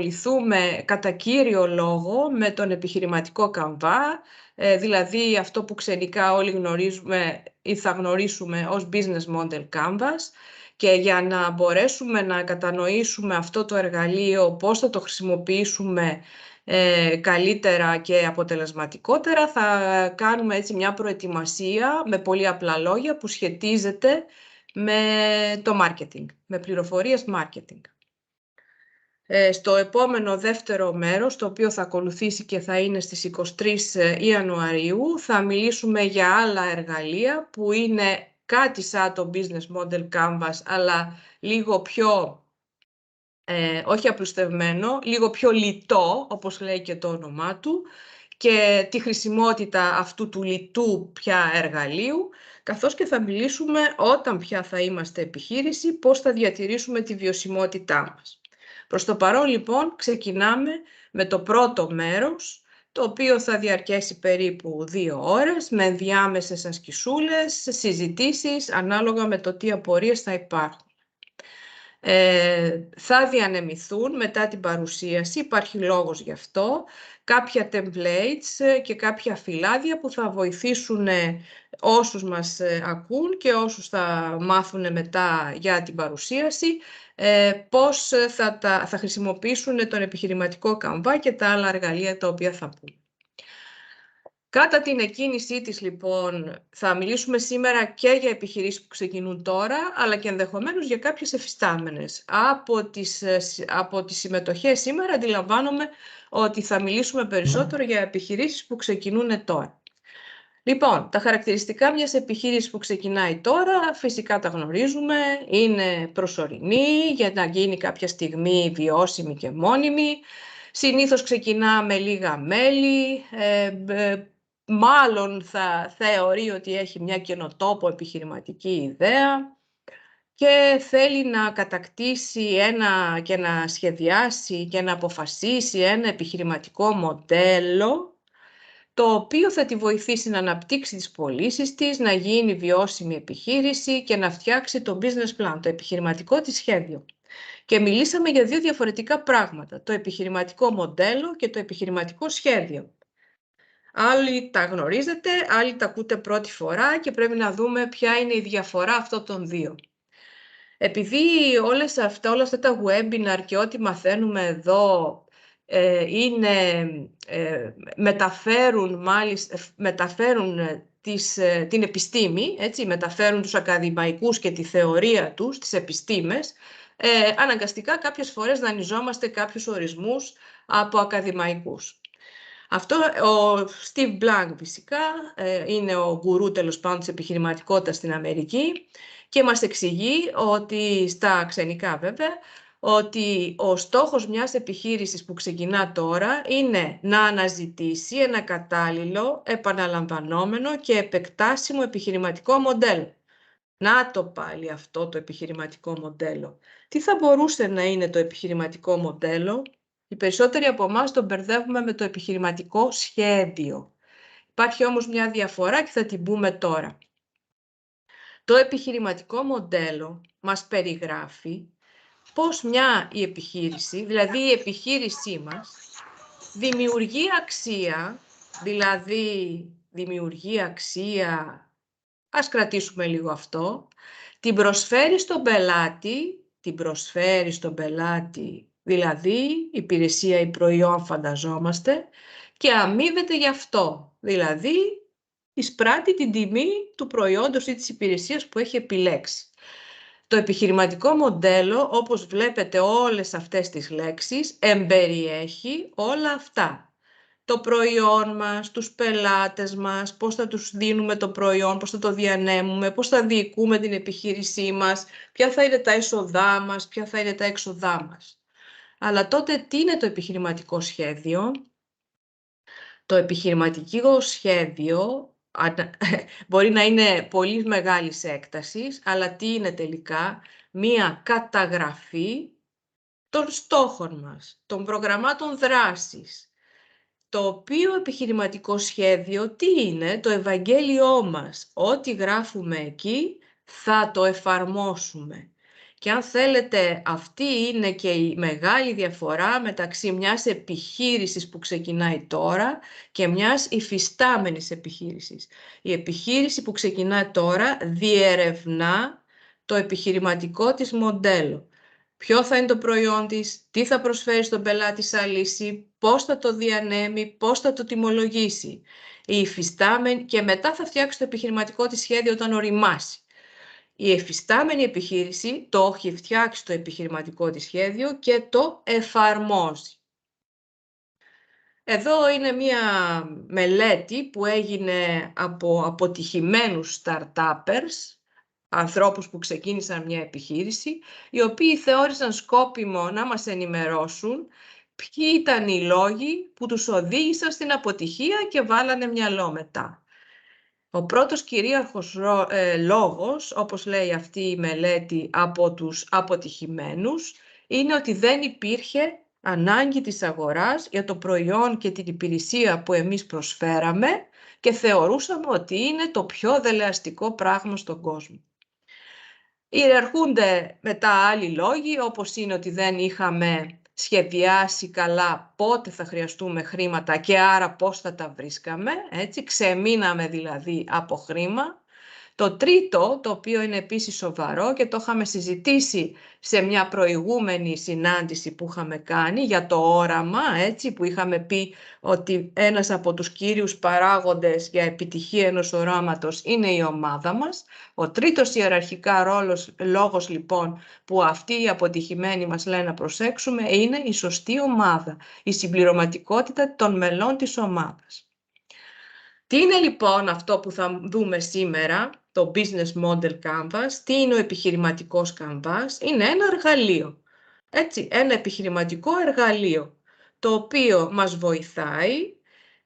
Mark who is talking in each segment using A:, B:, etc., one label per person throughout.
A: ασχοληθούμε κατά κύριο λόγο με τον επιχειρηματικό Canva, δηλαδή αυτό που ξενικά όλοι γνωρίζουμε ή θα γνωρίσουμε ως Business Model Canvas, και για να μπορέσουμε να κατανοήσουμε αυτό το εργαλείο, πώς θα το χρησιμοποιήσουμε καλύτερα και αποτελεσματικότερα, θα κάνουμε έτσι μια προετοιμασία με πολύ απλά λόγια που σχετίζεται με το marketing, με πληροφορίες marketing. Στο επόμενο δεύτερο μέρος, το οποίο θα ακολουθήσει και θα είναι στις 23 Ιανουαρίου, θα μιλήσουμε για άλλα εργαλεία που είναι κάτι σαν το Business Model Canvas, αλλά λίγο πιο, όχι απλουστευμένο, λίγο πιο λιτό, όπως λέει και το όνομά του, και τη χρησιμότητα αυτού του λιτού πια εργαλείου, καθώς και θα μιλήσουμε όταν πια θα είμαστε επιχείρηση, πώς θα διατηρήσουμε τη βιωσιμότητά μας. Προς το παρόν, λοιπόν, ξεκινάμε με το πρώτο μέρος, το οποίο θα διαρκέσει περίπου 2 ώρες, με ενδιάμεσες ασκησούλες, συζητήσεις, ανάλογα με το τι απορίες θα υπάρχουν. Θα διανεμηθούν μετά την παρουσίαση, υπάρχει λόγος γι' αυτό, κάποια templates και κάποια φυλάδια που θα βοηθήσουν όσους μας ακούν και όσους θα μάθουν μετά για την παρουσίαση, πώς θα χρησιμοποιήσουν τον επιχειρηματικό Canva και τα άλλα εργαλεία τα οποία θα πούμε. Κατά την εκκίνησή της, λοιπόν, θα μιλήσουμε σήμερα και για επιχειρήσεις που ξεκινούν τώρα, αλλά και ενδεχομένως για κάποιες εφιστάμενες. Από τις συμμετοχές σήμερα αντιλαμβάνομαι ότι θα μιλήσουμε περισσότερο για επιχειρήσεις που ξεκινούν τώρα. Λοιπόν, τα χαρακτηριστικά μιας επιχείρησης που ξεκινάει τώρα, φυσικά τα γνωρίζουμε, είναι προσωρινή για να γίνει κάποια στιγμή βιώσιμη και μόνιμη. Συνήθως ξεκινά με λίγα μέλη, μάλλον θα θεωρεί ότι έχει μια καινοτόπο επιχειρηματική ιδέα και θέλει να κατακτήσει και να σχεδιάσει και να αποφασίσει ένα επιχειρηματικό μοντέλο, το οποίο θα τη βοηθήσει να αναπτύξει τις πωλήσεις της, να γίνει βιώσιμη επιχείρηση και να φτιάξει το business plan, το επιχειρηματικό της σχέδιο. Και μιλήσαμε για 2 διαφορετικά πράγματα, το επιχειρηματικό μοντέλο και το επιχειρηματικό σχέδιο. Άλλοι τα γνωρίζετε, άλλοι τα ακούτε πρώτη φορά και πρέπει να δούμε ποια είναι η διαφορά αυτών των 2. Επειδή όλα αυτά τα webinar και ό,τι μαθαίνουμε εδώ μεταφέρουν την επιστήμη, έτσι, μεταφέρουν τους ακαδημαϊκούς και τη θεωρία τους, τις επιστήμες, αναγκαστικά κάποιες φορές δανειζόμαστε κάποιους ορισμούς από ακαδημαϊκούς. Αυτό, ο Steve Blank φυσικά, είναι ο γκουρού τέλος πάντων της επιχειρηματικότητας στην Αμερική και μας εξηγεί ότι, στα ξενικά βέβαια, ότι ο στόχος μιας επιχείρησης που ξεκινά τώρα είναι να αναζητήσει ένα κατάλληλο, επαναλαμβανόμενο και επεκτάσιμο επιχειρηματικό μοντέλο. Να το πάλι αυτό το επιχειρηματικό μοντέλο. Τι θα μπορούσε να είναι το επιχειρηματικό μοντέλο? Οι περισσότεροι από εμάς το μπερδεύουμε με το επιχειρηματικό σχέδιο. Υπάρχει όμως μια διαφορά και θα την πούμε τώρα. Το επιχειρηματικό μοντέλο μας περιγράφει πώς η επιχείρηση, δηλαδή η επιχείρησή μας, δημιουργεί αξία, ας κρατήσουμε λίγο αυτό, την προσφέρει στον πελάτη, δηλαδή υπηρεσία ή προϊόν φανταζόμαστε, και αμείβεται γι' αυτό, δηλαδή εισπράττει την τιμή του προϊόντος ή της υπηρεσίας που έχει επιλέξει. Το επιχειρηματικό μοντέλο, όπως βλέπετε όλες αυτές τις λέξεις, εμπεριέχει όλα αυτά. Το προϊόν μας, τους πελάτες μας, πώς θα τους δίνουμε το προϊόν, πώς θα το διανέμουμε, πώς θα διοικούμε την επιχείρησή μας, ποια θα είναι τα έσοδά μας, ποια θα είναι τα έξοδά μας. Αλλά τότε τι είναι το επιχειρηματικό σχέδιο? Το επιχειρηματικό σχέδιο μπορεί να είναι πολύ μεγάλης έκτασης, αλλά τι είναι τελικά? Μία καταγραφή των στόχων μας, των προγραμμάτων δράσης. Το οποίο επιχειρηματικό σχέδιο τι είναι? Το Ευαγγέλιό μας. Ό,τι γράφουμε εκεί θα το εφαρμόσουμε. Και αν θέλετε, αυτή είναι και η μεγάλη διαφορά μεταξύ μιας επιχείρησης που ξεκινάει τώρα και μιας υφιστάμενης επιχείρησης. Η επιχείρηση που ξεκινάει τώρα διερευνά το επιχειρηματικό της μοντέλο. Ποιο θα είναι το προϊόν της, τι θα προσφέρει στον πελάτη σαν λύση, πώς θα το διανέμει, πώς θα το τιμολογήσει. Η υφιστάμενη και μετά θα φτιάξει το επιχειρηματικό της σχέδιο όταν οριμάσει. Η εφιστάμενη επιχείρηση το έχει φτιάξει το επιχειρηματικό της σχέδιο και το εφαρμόζει. Εδώ είναι μία μελέτη που έγινε από αποτυχημένους startuppers, ανθρώπους που ξεκίνησαν μια επιχείρηση, οι οποίοι θεώρησαν σκόπιμο να μας ενημερώσουν ποιοι ήταν οι λόγοι που τους οδήγησαν στην αποτυχία και βάλανε μυαλό μετά. Ο πρώτος κυρίαρχος λόγος, όπως λέει αυτή η μελέτη από τους αποτυχημένους, είναι ότι δεν υπήρχε ανάγκη της αγοράς για το προϊόν και την υπηρεσία που εμείς προσφέραμε και θεωρούσαμε ότι είναι το πιο δελεαστικό πράγμα στον κόσμο. Ιεραρχούνται μετά άλλοι λόγοι, όπως είναι ότι δεν είχαμε σχεδιάσει καλά πότε θα χρειαστούμε χρήματα και άρα πώς θα τα βρίσκαμε, έτσι, ξεμείναμε δηλαδή από χρήμα. Το τρίτο, το οποίο είναι επίσης σοβαρό και το είχαμε συζητήσει σε μια προηγούμενη συνάντηση που είχαμε κάνει για το όραμα, έτσι, που είχαμε πει ότι ένας από τους κύριους παράγοντες για επιτυχία ενός οράματος είναι η ομάδα μας. Ο τρίτος ιεραρχικά λόγος λοιπόν που αυτοί οι αποτυχημένοι μας λένε να προσέξουμε είναι η σωστή ομάδα, η συμπληρωματικότητα των μελών της ομάδας. Τι είναι λοιπόν αυτό που θα δούμε σήμερα, το Business Model Canvas, τι είναι ο επιχειρηματικός Canvas? Είναι ένα εργαλείο, έτσι, ένα επιχειρηματικό εργαλείο, το οποίο μας βοηθάει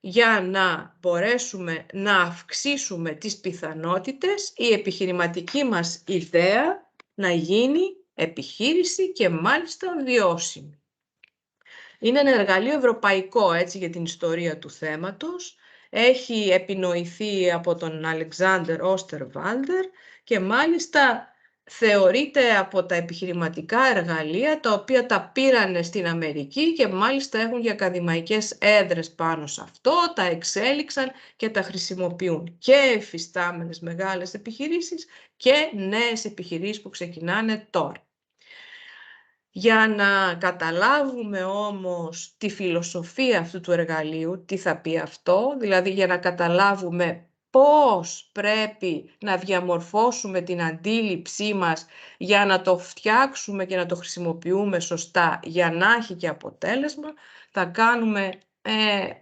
A: για να μπορέσουμε να αυξήσουμε τις πιθανότητες η επιχειρηματική μας ιδέα να γίνει επιχείρηση και μάλιστα βιώσιμη. Είναι ένα εργαλείο ευρωπαϊκό, έτσι, για την ιστορία του θέματος. Έχει επινοηθεί από τον Αλεξάνδερ Όστερβάλντερ και μάλιστα θεωρείται από τα επιχειρηματικά εργαλεία τα οποία τα πήρανε στην Αμερική και μάλιστα έχουν και ακαδημαϊκές έδρες πάνω σε αυτό, τα εξέλιξαν και τα χρησιμοποιούν και εφιστάμενες μεγάλες επιχειρήσεις και νέες επιχειρήσεις που ξεκινάνε τώρα. Για να καταλάβουμε όμως τη φιλοσοφία αυτού του εργαλείου, τι θα πει αυτό, δηλαδή για να καταλάβουμε πώς πρέπει να διαμορφώσουμε την αντίληψή μας για να το φτιάξουμε και να το χρησιμοποιούμε σωστά για να έχει και αποτέλεσμα, θα κάνουμε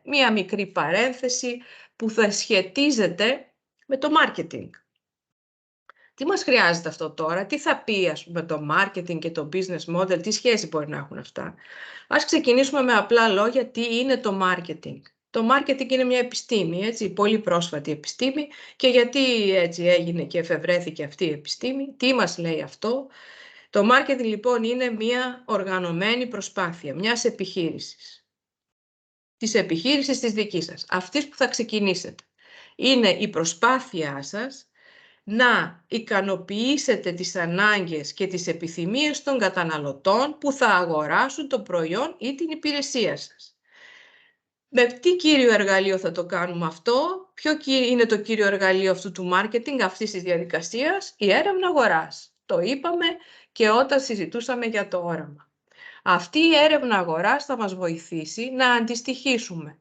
A: μία μικρή παρένθεση που θα σχετίζεται με το marketing. Τι μας χρειάζεται αυτό τώρα, τι θα πει ας πούμε το marketing και το business model, τι σχέση μπορεί να έχουν αυτά. Ας ξεκινήσουμε με απλά λόγια τι είναι το marketing. Το marketing είναι μια επιστήμη, έτσι, πολύ πρόσφατη επιστήμη και γιατί έτσι έγινε και εφευρέθηκε αυτή η επιστήμη, τι μας λέει αυτό. Το marketing λοιπόν είναι μια οργανωμένη προσπάθεια μιας επιχείρησης. Της επιχείρησης της δικής σας, αυτής που θα ξεκινήσετε. Είναι η προσπάθειά σας να ικανοποιήσετε τις ανάγκες και τις επιθυμίες των καταναλωτών που θα αγοράσουν το προϊόν ή την υπηρεσία σας. Με τι κύριο εργαλείο θα το κάνουμε αυτό? Ποιο είναι το κύριο εργαλείο αυτού του marketing, αυτής της διαδικασίας? Η έρευνα αγοράς. Το είπαμε και όταν συζητούσαμε για το όραμα. Αυτή η έρευνα αγοράς θα μας βοηθήσει να αντιστοιχίσουμε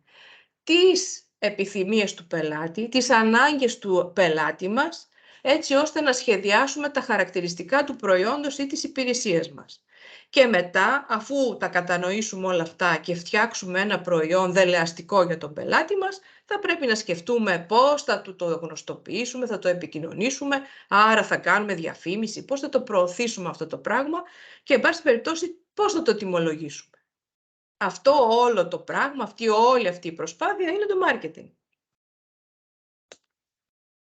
A: τις επιθυμίες του πελάτη, τις ανάγκες του πελάτη μας, έτσι ώστε να σχεδιάσουμε τα χαρακτηριστικά του προϊόντος ή της υπηρεσίας μας. Και μετά, αφού τα κατανοήσουμε όλα αυτά και φτιάξουμε ένα προϊόν δελεαστικό για τον πελάτη μας, θα πρέπει να σκεφτούμε πώς θα του το γνωστοποιήσουμε, θα το επικοινωνήσουμε, άρα θα κάνουμε διαφήμιση, πώς θα το προωθήσουμε αυτό το πράγμα και, εν πάση περιπτώσει, πώς θα το τιμολογήσουμε. Αυτό όλο το πράγμα, όλη αυτή η προσπάθεια είναι το marketing.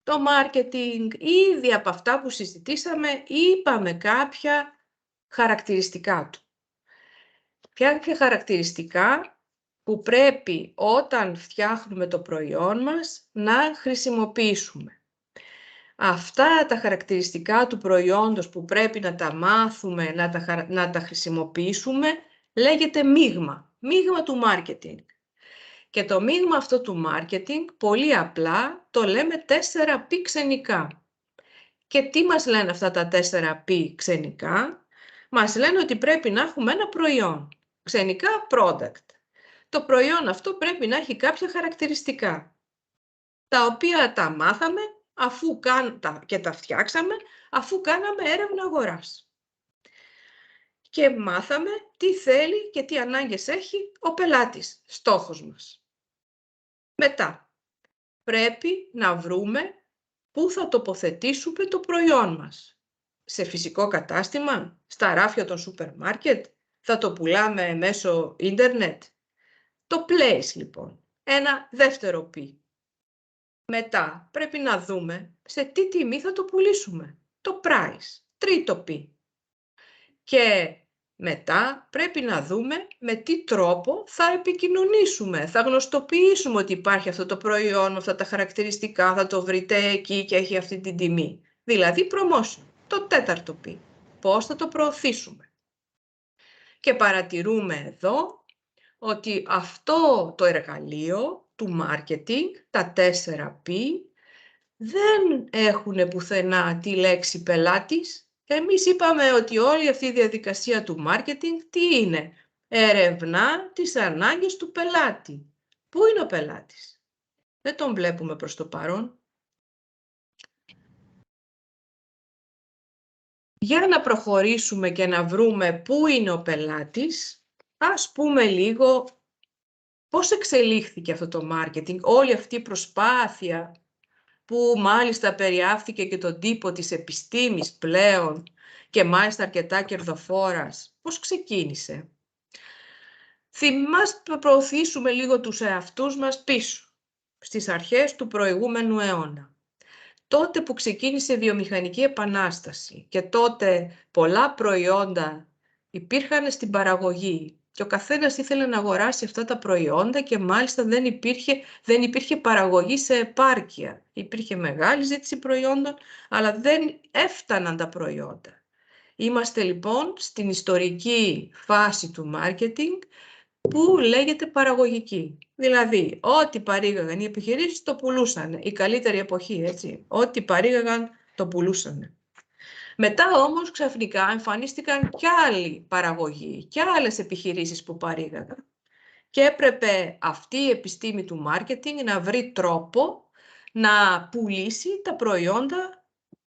A: Το marketing, ήδη από αυτά που συζητήσαμε, είπαμε κάποια χαρακτηριστικά του. Ποια χαρακτηριστικά που πρέπει όταν φτιάχνουμε το προϊόν μας να χρησιμοποιήσουμε. Αυτά τα χαρακτηριστικά του προϊόντος που πρέπει να τα μάθουμε, να τα χρησιμοποιήσουμε, λέγεται μείγμα. Μείγμα του marketing. Και το μείγμα αυτό του marketing, πολύ απλά, το λέμε 4P ξενικά. Και τι μας λένε αυτά τα 4P ξενικά? Μας λένε ότι πρέπει να έχουμε ένα προϊόν. Ξενικά product. Το προϊόν αυτό πρέπει να έχει κάποια χαρακτηριστικά, τα οποία τα μάθαμε και τα φτιάξαμε αφού κάναμε έρευνα αγοράς. Και μάθαμε τι θέλει και τι ανάγκες έχει ο πελάτης, στόχος μας. Μετά, πρέπει να βρούμε πού θα τοποθετήσουμε το προϊόν μας. Σε φυσικό κατάστημα, στα ράφια των σούπερ μάρκετ, θα το πουλάμε μέσω ίντερνετ. Το place λοιπόν, ένα δεύτερο P. Μετά πρέπει να δούμε σε τι τιμή θα το πουλήσουμε. Το price, τρίτο P. Και μετά πρέπει να δούμε με τι τρόπο θα επικοινωνήσουμε, θα γνωστοποιήσουμε ότι υπάρχει αυτό το προϊόν με αυτά τα χαρακτηριστικά, θα το βρείτε εκεί και έχει αυτή την τιμή. Δηλαδή promotion, το τέταρτο P. Πώς θα το προωθήσουμε. Και παρατηρούμε εδώ ότι αυτό το εργαλείο του marketing, τα 4P, δεν έχουν πουθενά τη λέξη πελάτης. Εμείς είπαμε ότι όλη αυτή η διαδικασία του marketing τι είναι? Ερευνά τις ανάγκες του πελάτη. Πού είναι ο πελάτης? Δεν τον βλέπουμε προς το παρόν. Για να προχωρήσουμε και να βρούμε πού είναι ο πελάτης, ας πούμε λίγο πώς εξελίχθηκε αυτό το marketing, όλη αυτή η προσπάθεια που μάλιστα περιάφθηκε και τον τύπο της επιστήμης πλέον και μάλιστα αρκετά κερδοφόρας. Πώς ξεκίνησε? Θυμάστε να προωθήσουμε λίγο τους εαυτούς μας πίσω, στις αρχές του προηγούμενου αιώνα. Τότε που ξεκίνησε η βιομηχανική επανάσταση και τότε πολλά προϊόντα υπήρχαν στην παραγωγή και ο καθένας ήθελε να αγοράσει αυτά τα προϊόντα και μάλιστα δεν υπήρχε παραγωγή σε επάρκεια. Υπήρχε μεγάλη ζήτηση προϊόντων, αλλά δεν έφταναν τα προϊόντα. Είμαστε λοιπόν στην ιστορική φάση του marketing που λέγεται παραγωγική. Δηλαδή, ό,τι παρήγαγαν οι επιχειρήσεις το πουλούσαν. Η καλύτερη εποχή, έτσι. Ό,τι παρήγαγαν το πουλούσαν. Μετά όμως ξαφνικά εμφανίστηκαν κι άλλοι παραγωγοί και άλλες επιχειρήσεις που παρήγαγαν. Και έπρεπε αυτή η επιστήμη του marketing να βρει τρόπο να πουλήσει τα προϊόντα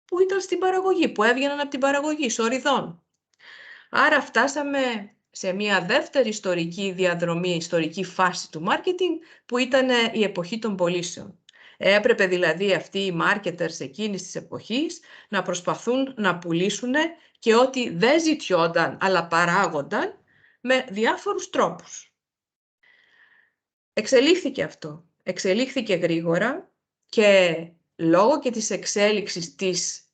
A: που ήταν στην παραγωγή, που έβγαιναν από την παραγωγή, σοριδών. Άρα φτάσαμε σε μια δεύτερη ιστορική διαδρομή, ιστορική φάση του marketing, που ήταν η εποχή των πωλήσεων. Έπρεπε δηλαδή αυτοί οι marketers εκείνης της εποχής να προσπαθούν να πουλήσουν και ό,τι δεν ζητιόνταν, αλλά παράγονταν με διάφορους τρόπους. Εξελίχθηκε αυτό. Εξελίχθηκε γρήγορα και λόγω και της εξέλιξης της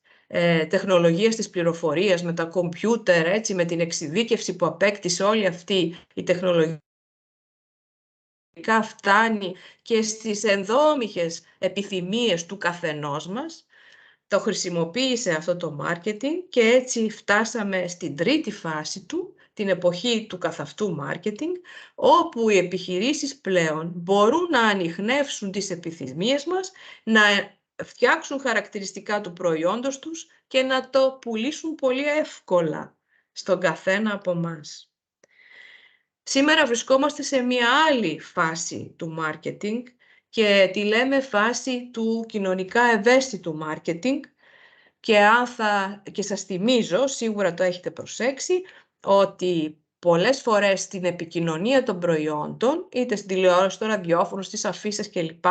A: τεχνολογίας της πληροφορίας, με τα κομπιούτερ, έτσι, με την εξειδίκευση που απέκτησε όλη αυτή η τεχνολογία, φτάνει και στις ενδόμηχες επιθυμίες του καθενός μας, το χρησιμοποίησε αυτό το marketing και έτσι φτάσαμε στην τρίτη φάση του, την εποχή του καθαυτού marketing, όπου οι επιχειρήσεις πλέον μπορούν να ανιχνεύσουν τις επιθυμίες μας, να φτιάξουν χαρακτηριστικά του προϊόντος τους και να το πουλήσουν πολύ εύκολα στον καθένα από εμάς. Σήμερα βρισκόμαστε σε μια άλλη φάση του marketing και τη λέμε φάση του κοινωνικά ευαίσθητου marketing και σας θυμίζω, σίγουρα το έχετε προσέξει, ότι πολλές φορές στην επικοινωνία των προϊόντων, είτε στην τηλεόραση, στο ραδιόφωνο, στις αφίσες κλπ,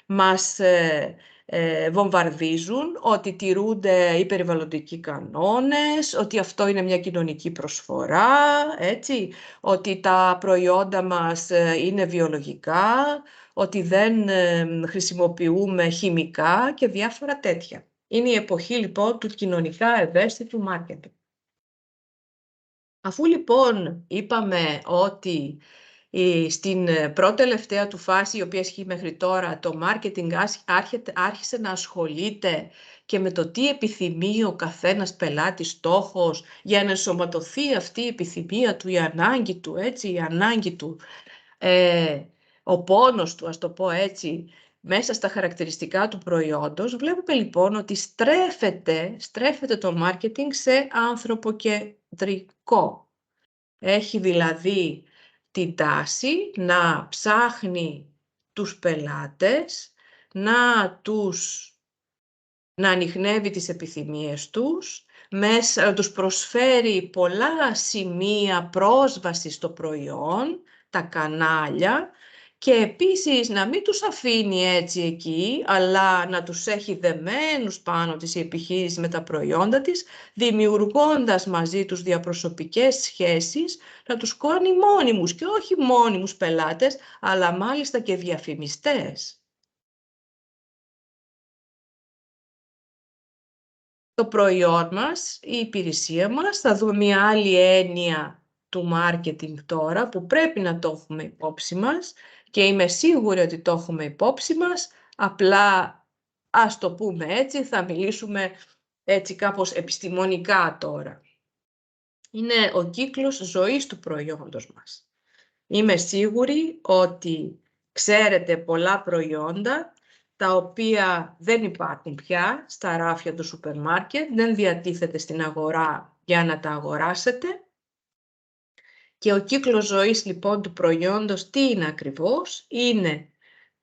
A: μας βομβαρδίζουν ότι τηρούνται οι περιβαλλοντικοί κανόνες, ότι αυτό είναι μια κοινωνική προσφορά, έτσι, ότι τα προϊόντα μας είναι βιολογικά, ότι δεν χρησιμοποιούμε χημικά και διάφορα τέτοια. Είναι η εποχή λοιπόν του κοινωνικά ευαίσθητου marketing. Αφού λοιπόν είπαμε ότι στην πρώτη τελευταία του φάση, η οποία ισχύει μέχρι τώρα, το marketing άρχισε να ασχολείται και με το τι επιθυμεί ο καθένας πελάτης στόχος για να ενσωματωθεί αυτή η επιθυμία του, η ανάγκη του, έτσι, η ανάγκη του, ο πόνος του, ας το πω έτσι, μέσα στα χαρακτηριστικά του προϊόντος, βλέπουμε λοιπόν ότι στρέφεται το μάρκετινγκ σε ανθρωποκεντρικό. Έχει δηλαδή την τάση να ψάχνει τους πελάτες, να ανιχνεύει τις επιθυμίες τους, να τους προσφέρει πολλά σημεία πρόσβαση στο προϊόν, τα κανάλια, και επίσης να μην τους αφήνει έτσι εκεί, αλλά να τους έχει δεμένους πάνω της η επιχείρηση με τα προϊόντα της, δημιουργώντας μαζί τους διαπροσωπικές σχέσεις, να τους κάνει μόνιμους και όχι μόνιμους πελάτες, αλλά μάλιστα και διαφημιστές. Το προϊόν μας, η υπηρεσία μας, θα δούμε μια άλλη έννοια του μάρκετινγκ τώρα που πρέπει να το έχουμε υπόψη μας και είμαι σίγουρη ότι το έχουμε υπόψη μας, απλά ας το πούμε έτσι, θα μιλήσουμε έτσι κάπως επιστημονικά τώρα. Είναι ο κύκλος ζωής του προϊόντος μας. Είμαι σίγουρη ότι ξέρετε πολλά προϊόντα τα οποία δεν υπάρχουν πια στα ράφια του σούπερ μάρκετ, δεν διατίθεται στην αγορά για να τα αγοράσετε. Και ο κύκλος ζωής λοιπόν του προϊόντος τι είναι ακριβώς? Είναι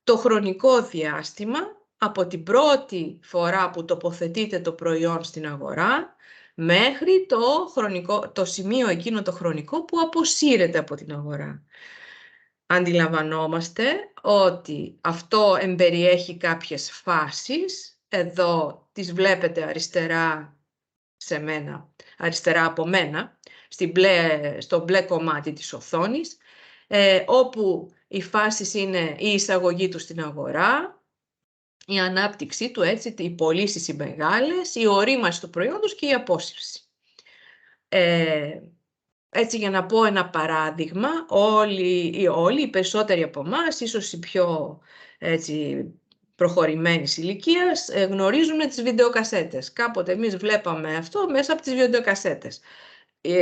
A: το χρονικό διάστημα από την πρώτη φορά που τοποθετείτε το προϊόν στην αγορά μέχρι το σημείο εκείνο το χρονικό που αποσύρεται από την αγορά. Αντιλαμβανόμαστε ότι αυτό εμπεριέχει κάποιες φάσεις. Εδώ τις βλέπετε αριστερά από μένα, στο μπλε κομμάτι της οθόνης, όπου οι φάσεις είναι η εισαγωγή του στην αγορά, η ανάπτυξή του, έτσι, οι πωλήσεις οι μεγάλες, η ορίμαση του προϊόντος και η απόσυρση. Έτσι, για να πω ένα παράδειγμα, οι περισσότεροι από εμάς, ίσως οι πιο προχωρημένης ηλικίας, γνωρίζουν τις βιντεοκασέτες. Κάποτε εμείς βλέπαμε αυτό μέσα από τις βιντεοκασέτες.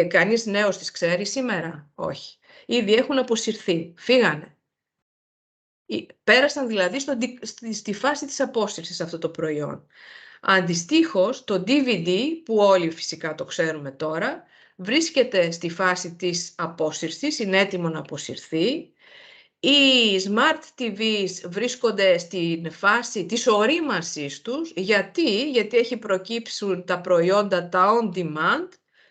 A: Κανείς νέος τις ξέρει σήμερα? Όχι. Ήδη έχουν αποσυρθεί, φύγανε. Πέρασαν δηλαδή στη φάση της απόσυρσης αυτό το προϊόν. Αντιστοίχως, το DVD, που όλοι φυσικά το ξέρουμε τώρα, βρίσκεται στη φάση της απόσυρσης, είναι έτοιμο να αποσυρθεί. Οι Smart TVs βρίσκονται στην φάση της ορίμασης τους. Γιατί έχει προκύψουν τα προϊόντα, τα on demand,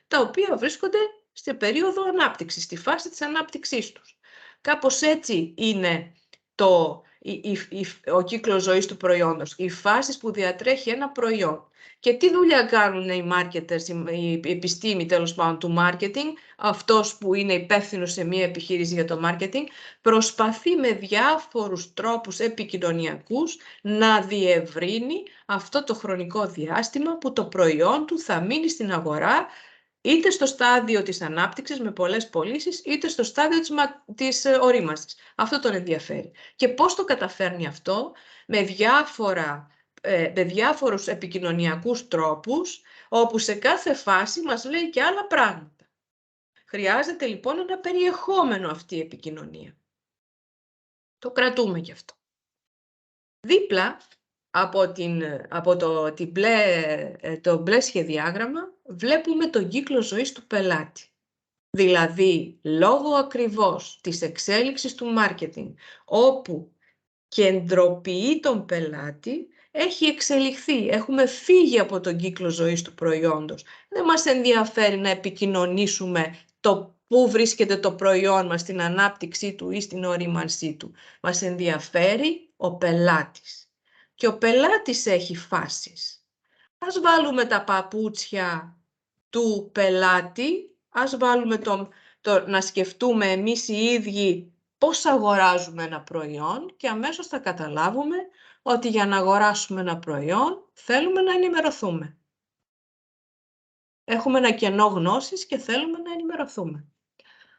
A: τα οποία βρίσκονται σε περίοδο ανάπτυξης, στη φάση της ανάπτυξής τους. Κάπως έτσι είναι ο κύκλος ζωής του προϊόντος, οι φάσεις που διατρέχει ένα προϊόν. Και τι δουλειά κάνουν οι marketers, η επιστήμη τέλος πάντων του marketing, αυτός που είναι υπεύθυνος σε μία επιχείρηση για το marketing, προσπαθεί με διάφορους τρόπους επικοινωνιακούς να διευρύνει αυτό το χρονικό διάστημα που το προϊόν του θα μείνει στην αγορά, είτε στο στάδιο της ανάπτυξης με πολλές πωλήσεις, είτε στο στάδιο της ορίμασης. Αυτό τον ενδιαφέρει. Και πώς το καταφέρνει αυτό? Με διάφορους επικοινωνιακούς τρόπους, όπου σε κάθε φάση μας λέει και άλλα πράγματα. Χρειάζεται λοιπόν ένα περιεχόμενο αυτή η επικοινωνία. Το κρατούμε γι' αυτό. Δίπλα από το μπλε σχεδιάγραμμα βλέπουμε τον κύκλο ζωής του πελάτη. Δηλαδή, λόγω ακριβώς της εξέλιξης του marketing, όπου κεντροποιεί τον πελάτη, έχει εξελιχθεί. Έχουμε φύγει από τον κύκλο ζωής του προϊόντος. Δεν μας ενδιαφέρει να επικοινωνήσουμε το πού βρίσκεται το προϊόν μας, στην ανάπτυξή του ή στην ορίμανσή του. Μας ενδιαφέρει ο πελάτης. Και ο πελάτης έχει φάσεις. Ας βάλουμε τα παπούτσια του πελάτη, ας βάλουμε να σκεφτούμε εμείς οι ίδιοι πώς αγοράζουμε ένα προϊόν και αμέσως θα καταλάβουμε ότι για να αγοράσουμε ένα προϊόν θέλουμε να ενημερωθούμε. Έχουμε ένα κενό γνώσης και θέλουμε να ενημερωθούμε.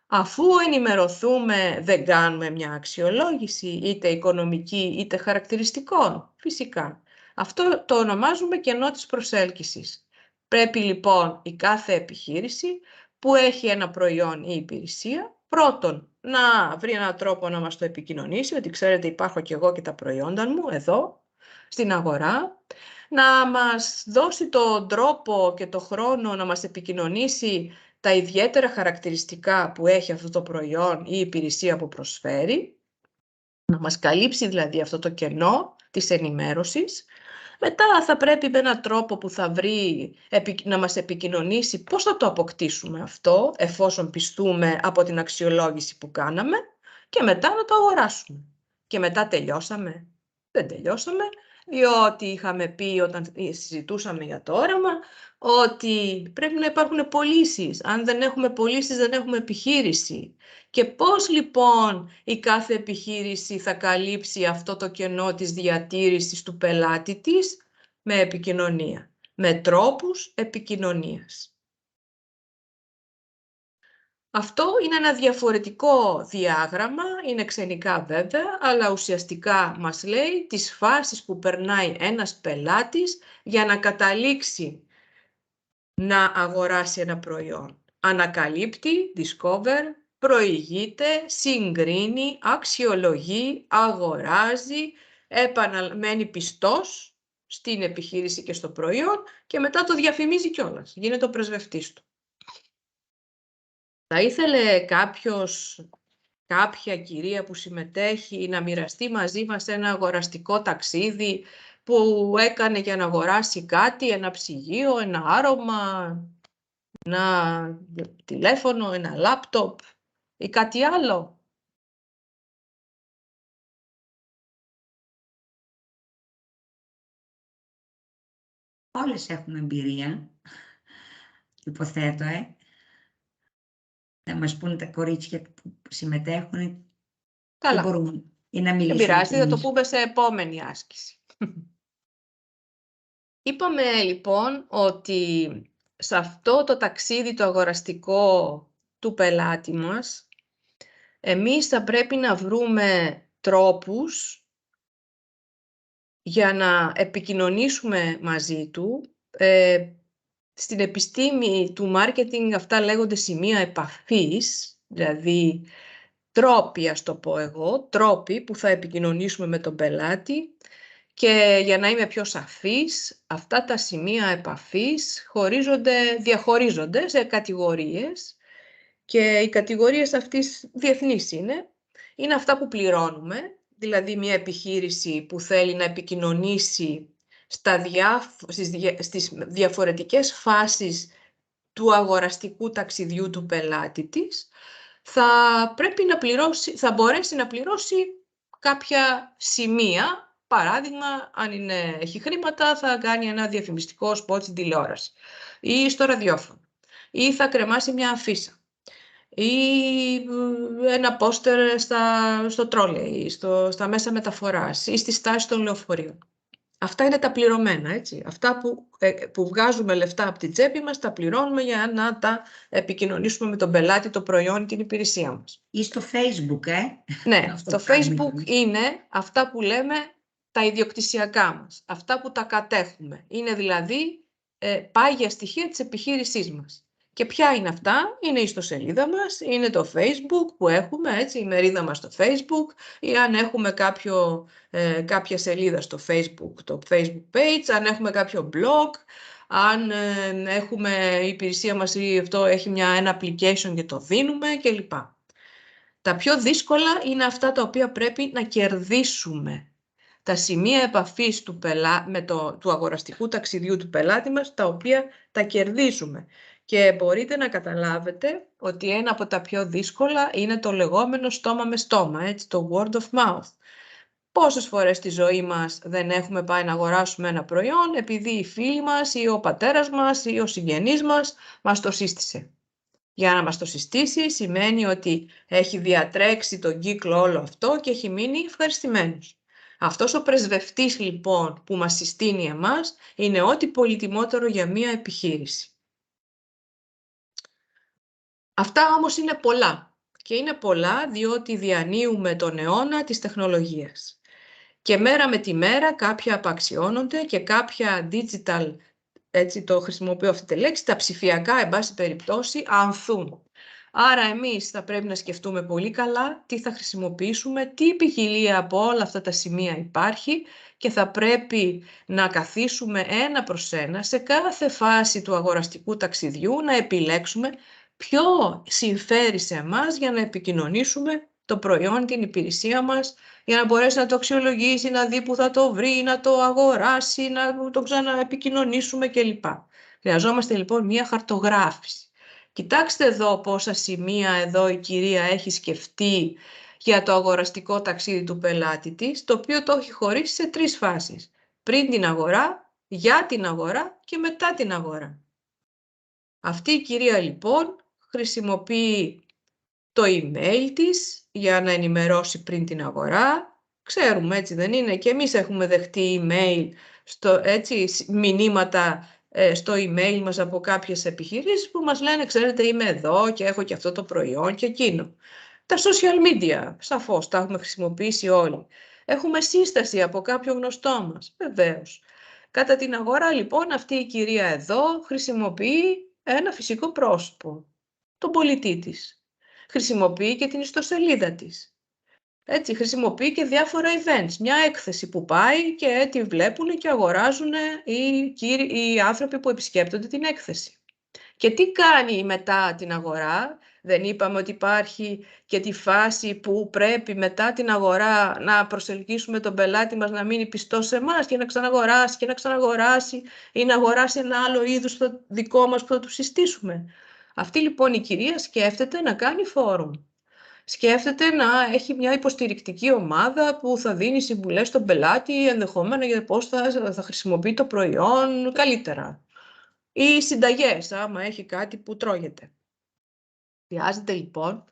A: Αφού ενημερωθούμε, δεν κάνουμε μια αξιολόγηση, είτε οικονομική είτε χαρακτηριστικών, φυσικά. Αυτό το ονομάζουμε κενό της προσέλκυσης. Πρέπει λοιπόν η κάθε επιχείρηση που έχει ένα προϊόν ή υπηρεσία, πρώτον, να βρει έναν τρόπο να μας το επικοινωνήσει, ότι ξέρετε υπάρχω και εγώ και τα προϊόντα μου εδώ, στην αγορά, να μας δώσει τον τρόπο και το χρόνο να μας επικοινωνήσει τα ιδιαίτερα χαρακτηριστικά που έχει αυτό το προϊόν ή υπηρεσία που προσφέρει, να μας καλύψει δηλαδή αυτό το κενό της ενημέρωσης. Μετά θα πρέπει με έναν τρόπο που θα βρει να μας επικοινωνήσει πώς θα το αποκτήσουμε αυτό, εφόσον πιστούμε από την αξιολόγηση που κάναμε, και μετά να το αγοράσουμε. Και μετά τελειώσαμε. Δεν τελειώσαμε, διότι είχαμε πει όταν συζητούσαμε για το όραμα, ότι πρέπει να υπάρχουν πωλήσεις. Αν δεν έχουμε πωλήσεις, δεν έχουμε επιχείρηση. Και πώς λοιπόν η κάθε επιχείρηση θα καλύψει αυτό το κενό της διατήρησης του πελάτη της? Με επικοινωνία, με τρόπους επικοινωνίας. Αυτό είναι ένα διαφορετικό διάγραμμα, είναι ξενικά βέβαια, αλλά ουσιαστικά μας λέει τις φάσεις που περνάει ένας πελάτης για να καταλήξει να αγοράσει ένα προϊόν. Ανακαλύπτει, discover, προηγείται, συγκρίνει, αξιολογεί, αγοράζει, μένει πιστός στην επιχείρηση και στο προϊόν και μετά το διαφημίζει κιόλας. Γίνεται ο πρεσβευτής του. Θα ήθελε κάποια κυρία που συμμετέχει να μοιραστεί μαζί μας ένα αγοραστικό ταξίδι που έκανε για να αγοράσει κάτι, ένα ψυγείο, ένα άρωμα, ένα τηλέφωνο, ένα λάπτοπ ή κάτι άλλο?
B: Όλες έχουμε εμπειρία, υποθέτω, να μας πούν τα κορίτσια που συμμετέχουν.
A: Καλά.
B: Και μπορούμε να μιλήσουμε.
A: Δεν πειράζει, θα το πούμε σε επόμενη άσκηση. Είπαμε λοιπόν ότι σε αυτό το ταξίδι το αγοραστικό του πελάτη μας, εμείς θα πρέπει να βρούμε τρόπους για να επικοινωνήσουμε μαζί του. Στην επιστήμη του μάρκετινγκ αυτά λέγονται σημεία επαφής, δηλαδή τρόποι, ας το πω εγώ, τρόποι που θα επικοινωνήσουμε με τον πελάτη. Και για να είμαι πιο σαφής, αυτά τα σημεία επαφής διαχωρίζονται σε κατηγορίες και οι κατηγορίες αυτής διεθνείς είναι. Είναι αυτά που πληρώνουμε, δηλαδή μια επιχείρηση που θέλει να επικοινωνήσει στις διαφορετικές φάσεις του αγοραστικού ταξιδιού του πελάτη της, θα μπορέσει να πληρώσει κάποια σημεία. Παράδειγμα, αν έχει χρήματα, θα κάνει ένα διαφημιστικό σποτ στην τηλεόραση ή στο ραδιόφωνο, ή θα κρεμάσει μια αφίσα, ή ένα πόστερ στο τρόλεϊ, στα μέσα μεταφοράς ή στη στάση των λεωφορείων. Αυτά είναι τα πληρωμένα, έτσι. Αυτά που βγάζουμε λεφτά από την τσέπη μας, τα πληρώνουμε για να τα επικοινωνήσουμε με τον πελάτη, το προϊόν ή την υπηρεσία μας.
B: Ή στο Facebook,
A: Ναι, το Facebook είναι αυτά που λέμε τα ιδιοκτησιακά μας, αυτά που τα κατέχουμε. Είναι δηλαδή πάγια στοιχεία της επιχείρησής μας. Και ποια είναι αυτά? Είναι η ιστοσελίδα μας, είναι το Facebook που έχουμε, έτσι, η μερίδα μας στο Facebook, ή αν έχουμε κάποια σελίδα στο Facebook, το Facebook page, αν έχουμε κάποιο blog, αν έχουμε η υπηρεσία μας ή αυτό έχει ένα application και το δίνουμε κλπ. Τα πιο δύσκολα είναι αυτά τα οποία πρέπει να κερδίσουμε. Τα σημεία επαφής του αγοραστικού ταξιδιού του πελάτη μας, τα οποία τα κερδίζουμε. Και μπορείτε να καταλάβετε ότι ένα από τα πιο δύσκολα είναι το λεγόμενο στόμα με στόμα, έτσι, το word of mouth. Πόσες φορές στη ζωή μας δεν έχουμε πάει να αγοράσουμε ένα προϊόν επειδή οι φίλοι μας ή ο πατέρας μας ή ο συγγενής μας το σύστησε. Για να μας το συστήσει σημαίνει ότι έχει διατρέξει τον κύκλο όλο αυτό και έχει μείνει ευχαριστημένος. Αυτός ο πρεσβευτής λοιπόν που μας συστήνει εμάς είναι ό,τι πολυτιμότερο για μία επιχείρηση. Αυτά όμως είναι πολλά και είναι πολλά διότι διανύουμε τον αιώνα της τεχνολογίας. Και μέρα με τη μέρα κάποια απαξιώνονται και κάποια digital, έτσι το χρησιμοποιώ αυτή τη λέξη, τα ψηφιακά, εν πάση περιπτώσει, ανθούν. Άρα εμείς θα πρέπει να σκεφτούμε πολύ καλά τι θα χρησιμοποιήσουμε, τι ποικιλία από όλα αυτά τα σημεία υπάρχει και θα πρέπει να καθίσουμε ένα προς ένα σε κάθε φάση του αγοραστικού ταξιδιού να επιλέξουμε ποιο συμφέρει σε εμάς για να επικοινωνήσουμε το προϊόν, την υπηρεσία μας, για να μπορέσει να το αξιολογήσει, να δει που θα το βρει, να το αγοράσει, να το ξαναεπικοινωνήσουμε κλπ. Χρειαζόμαστε λοιπόν μία χαρτογράφηση. Κοιτάξτε εδώ πόσα σημεία εδώ η κυρία έχει σκεφτεί για το αγοραστικό ταξίδι του πελάτη της, το οποίο το έχει χωρίσει σε 3 φάσεις. Πριν την αγορά, για την αγορά και μετά την αγορά. Αυτή η κυρία λοιπόν χρησιμοποιεί το email της για να ενημερώσει πριν την αγορά. Ξέρουμε, έτσι δεν είναι, και εμείς έχουμε δεχτεί email, μηνύματα στο email μας από κάποιες επιχειρήσεις που μας λένε, ξέρετε, είμαι εδώ και έχω και αυτό το προϊόν και εκείνο. Τα social media, σαφώς, τα έχουμε χρησιμοποιήσει όλοι. Έχουμε σύσταση από κάποιο γνωστό μας, βεβαίως. Κατά την αγορά, λοιπόν, αυτή η κυρία εδώ χρησιμοποιεί ένα φυσικό πρόσωπο, τον πολιτή της. Χρησιμοποιεί και την ιστοσελίδα της. Έτσι, χρησιμοποιεί και διάφορα events, μια έκθεση που πάει και τη βλέπουν και αγοράζουν οι άνθρωποι που επισκέπτονται την έκθεση. Και τι κάνει μετά την αγορά? Δεν είπαμε ότι υπάρχει και τη φάση που πρέπει μετά την αγορά να προσελκύσουμε τον πελάτη μας να μείνει πιστός σε εμάς και να ξαναγοράσει και να ξαναγοράσει ή να αγοράσει ένα άλλο είδους το δικό μας που θα του συστήσουμε. Αυτή λοιπόν η κυρία σκέφτεται να κάνει φόρουμ. Σκέφτεται να έχει μια υποστηρικτική ομάδα που θα δίνει συμβουλές στον πελάτη ενδεχόμενα για πώς θα χρησιμοποιεί το προϊόν καλύτερα. Ή συνταγές, άμα έχει κάτι που τρώγεται. Χρειάζεται λοιπόν,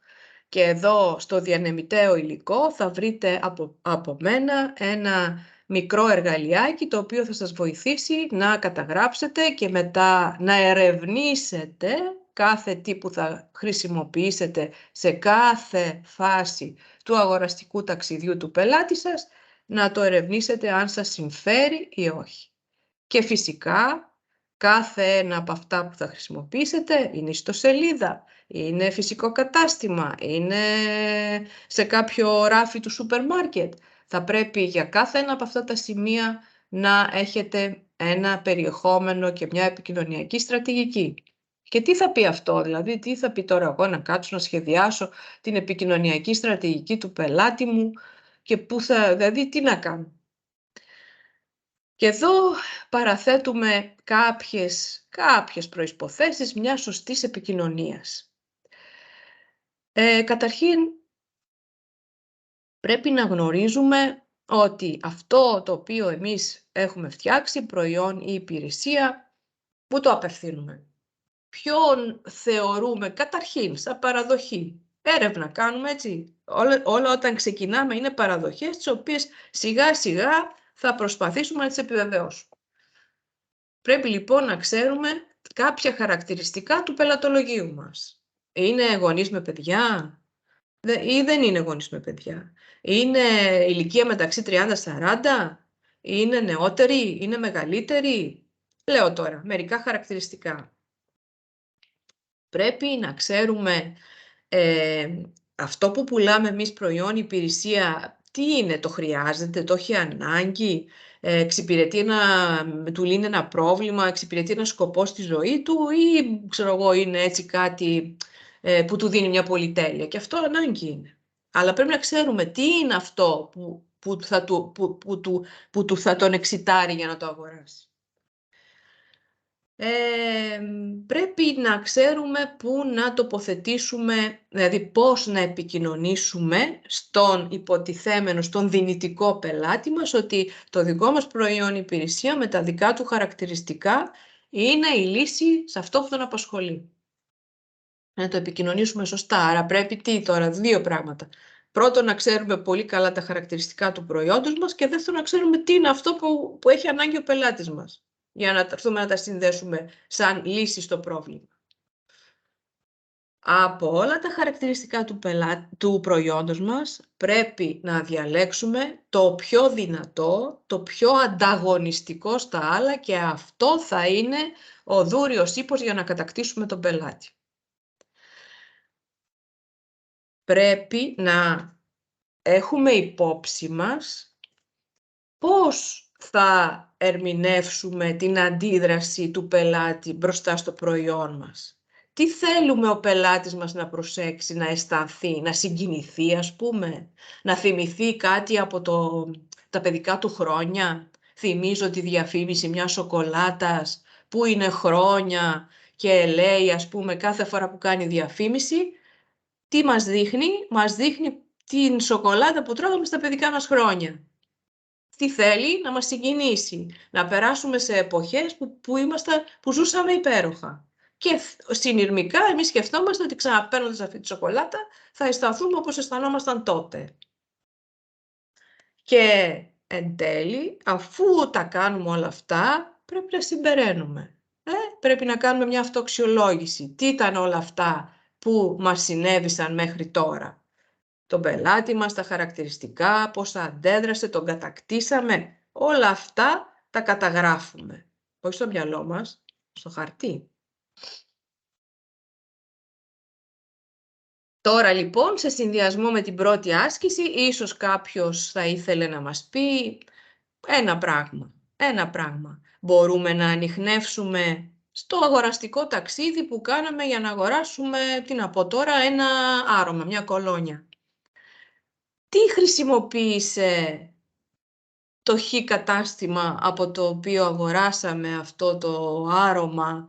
A: και εδώ στο διανεμηταίο υλικό θα βρείτε από μένα ένα μικρό εργαλειάκι το οποίο θα σας βοηθήσει να καταγράψετε και μετά να ερευνήσετε κάθε τι που θα χρησιμοποιήσετε σε κάθε φάση του αγοραστικού ταξιδιού του πελάτη σας, να το ερευνήσετε αν σας συμφέρει ή όχι. Και φυσικά κάθε ένα από αυτά που θα χρησιμοποιήσετε είναι ιστοσελίδα, είναι φυσικό κατάστημα, είναι σε κάποιο ράφι του σούπερ μάρκετ. Θα πρέπει για κάθε ένα από αυτά τα σημεία να έχετε ένα περιεχόμενο και μια επικοινωνιακή στρατηγική. Και τι θα πει αυτό, δηλαδή τι θα πει τώρα εγώ να κάτσω να σχεδιάσω την επικοινωνιακή στρατηγική του πελάτη μου και δηλαδή τι να κάνω. Και εδώ παραθέτουμε κάποιες προϋποθέσεις μιας σωστής επικοινωνίας. Καταρχήν, πρέπει να γνωρίζουμε ότι αυτό το οποίο εμείς έχουμε φτιάξει, προϊόν ή υπηρεσία, πού το απευθύνουμε. Ποιον θεωρούμε καταρχήν σαν παραδοχή. Έρευνα κάνουμε, έτσι. Όλα όταν ξεκινάμε είναι παραδοχές, τις οποίες σιγά σιγά θα προσπαθήσουμε να τις επιβεβαιώσουμε. Πρέπει λοιπόν να ξέρουμε κάποια χαρακτηριστικά του πελατολογίου μας. Είναι γονείς με παιδιά ή δεν είναι γονείς με παιδιά. Είναι ηλικία μεταξύ 30-40, είναι νεότεροι, είναι μεγαλύτεροι. Λέω τώρα μερικά χαρακτηριστικά. Πρέπει να ξέρουμε αυτό που πουλάμε εμείς προϊόν, υπηρεσία, τι είναι, το χρειάζεται, το έχει ανάγκη, του λύνει ένα πρόβλημα, εξυπηρετεί ένα σκοπό στη ζωή του ή ξέρω εγώ είναι έτσι κάτι που του δίνει μια πολυτέλεια. Και αυτό ανάγκη είναι. Αλλά πρέπει να ξέρουμε τι είναι αυτό που θα τον εξητάρει για να το αγοράσει. Πρέπει να ξέρουμε πού να τοποθετήσουμε, δηλαδή πώς να επικοινωνήσουμε στον υποτιθέμενο, στον δυνητικό πελάτη μας, ότι το δικό μας προϊόν υπηρεσία με τα δικά του χαρακτηριστικά είναι η λύση σε αυτό που τον απασχολεί. Να το επικοινωνήσουμε σωστά, άρα πρέπει δύο πράγματα. Πρώτον, να ξέρουμε πολύ καλά τα χαρακτηριστικά του προϊόντος μας και δεύτερον, να ξέρουμε τι είναι αυτό που έχει ανάγκη ο πελάτης μας, για να έρθουμε να τα συνδέσουμε σαν λύση στο πρόβλημα. Από όλα τα χαρακτηριστικά του προϊόντος μας πρέπει να διαλέξουμε το πιο δυνατό, το πιο ανταγωνιστικό στα άλλα και αυτό θα είναι ο δούριος ύπος για να κατακτήσουμε τον πελάτη. Πρέπει να έχουμε υπόψη μας πώς θα ερμηνεύσουμε την αντίδραση του πελάτη μπροστά στο προϊόν μας. Τι θέλουμε ο πελάτης μας να προσέξει, να αισθανθεί, να συγκινηθεί ας πούμε, να θυμηθεί κάτι από τα παιδικά του χρόνια. Θυμίζω τη διαφήμιση μιας σοκολάτας που είναι χρόνια και λέει ας πούμε κάθε φορά που κάνει διαφήμιση, τι μας δείχνει, μας δείχνει την σοκολάτα που τρώγαμε στα παιδικά μας χρόνια. Τι θέλει, να μας συγκινήσει, να περάσουμε σε εποχές που ζούσαμε υπέροχα. Και συνειρμικά εμείς σκεφτόμαστε ότι ξαναπαίρνοντας αυτή τη σοκολάτα θα αισθανθούμε όπως αισθανόμασταν τότε. Και εν τέλει, αφού τα κάνουμε όλα αυτά, πρέπει να συμπεραίνουμε. Πρέπει να κάνουμε μια αυτοαξιολόγηση. Τι ήταν όλα αυτά που μας συνέβησαν μέχρι τώρα. Τον πελάτη μας, τα χαρακτηριστικά, πώς αντέδρασε, τον κατακτήσαμε. Όλα αυτά τα καταγράφουμε. Όχι στο μυαλό μας, στο χαρτί. Τώρα λοιπόν, σε συνδυασμό με την πρώτη άσκηση, ίσως κάποιος θα ήθελε να μας πει ένα πράγμα. Μπορούμε να ανιχνεύσουμε στο αγοραστικό ταξίδι που κάναμε για να αγοράσουμε, τι να πω τώρα, ένα άρωμα, μια κολόνια. Τι χρησιμοποίησε το χ κατάστημα από το οποίο αγοράσαμε αυτό το άρωμα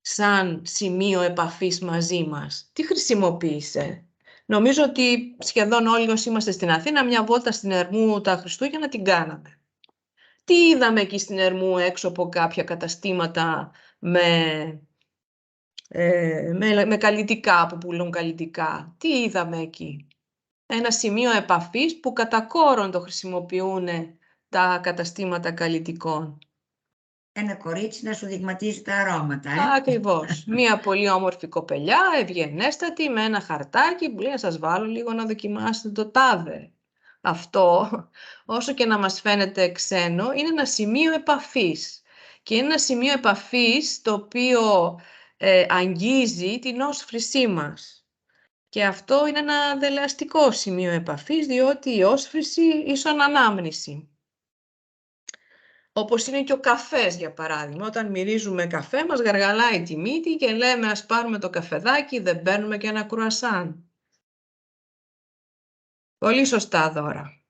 A: σαν σημείο επαφής μαζί μας? Τι χρησιμοποίησε? Νομίζω ότι σχεδόν όλοι όσοι είμαστε στην Αθήνα, μια βόλτα στην Ερμού τα Χριστούγεννα την κάναμε. Τι είδαμε εκεί στην Ερμού έξω από κάποια καταστήματα με καλλιτικά, που πουλούν καλλιτικά? Τι είδαμε εκεί? Ένα σημείο επαφής που κατά κόρον το χρησιμοποιούν τα καταστήματα καλλιτικών.
B: Ένα κορίτσι να σου δειγματίζει τα αρώματα,
A: Ακριβώς. Μία πολύ όμορφη κοπελιά, ευγενέστατη, με ένα χαρτάκι που λέει να σας βάλω λίγο να δοκιμάσετε το τάδε. Αυτό, όσο και να μας φαίνεται ξένο, είναι ένα σημείο επαφής. Και είναι ένα σημείο επαφής το οποίο αγγίζει την όσφρησή μας. Και αυτό είναι ένα δελεαστικό σημείο επαφής, διότι η όσφρηση ίσον ανάμνηση. Όπως είναι και ο καφές, για παράδειγμα. Όταν μυρίζουμε καφέ, μας γαργαλάει τη μύτη και λέμε ας πάρουμε το καφεδάκι, δεν παίρνουμε και ένα κρουασάν. Πολύ σωστά δώρα.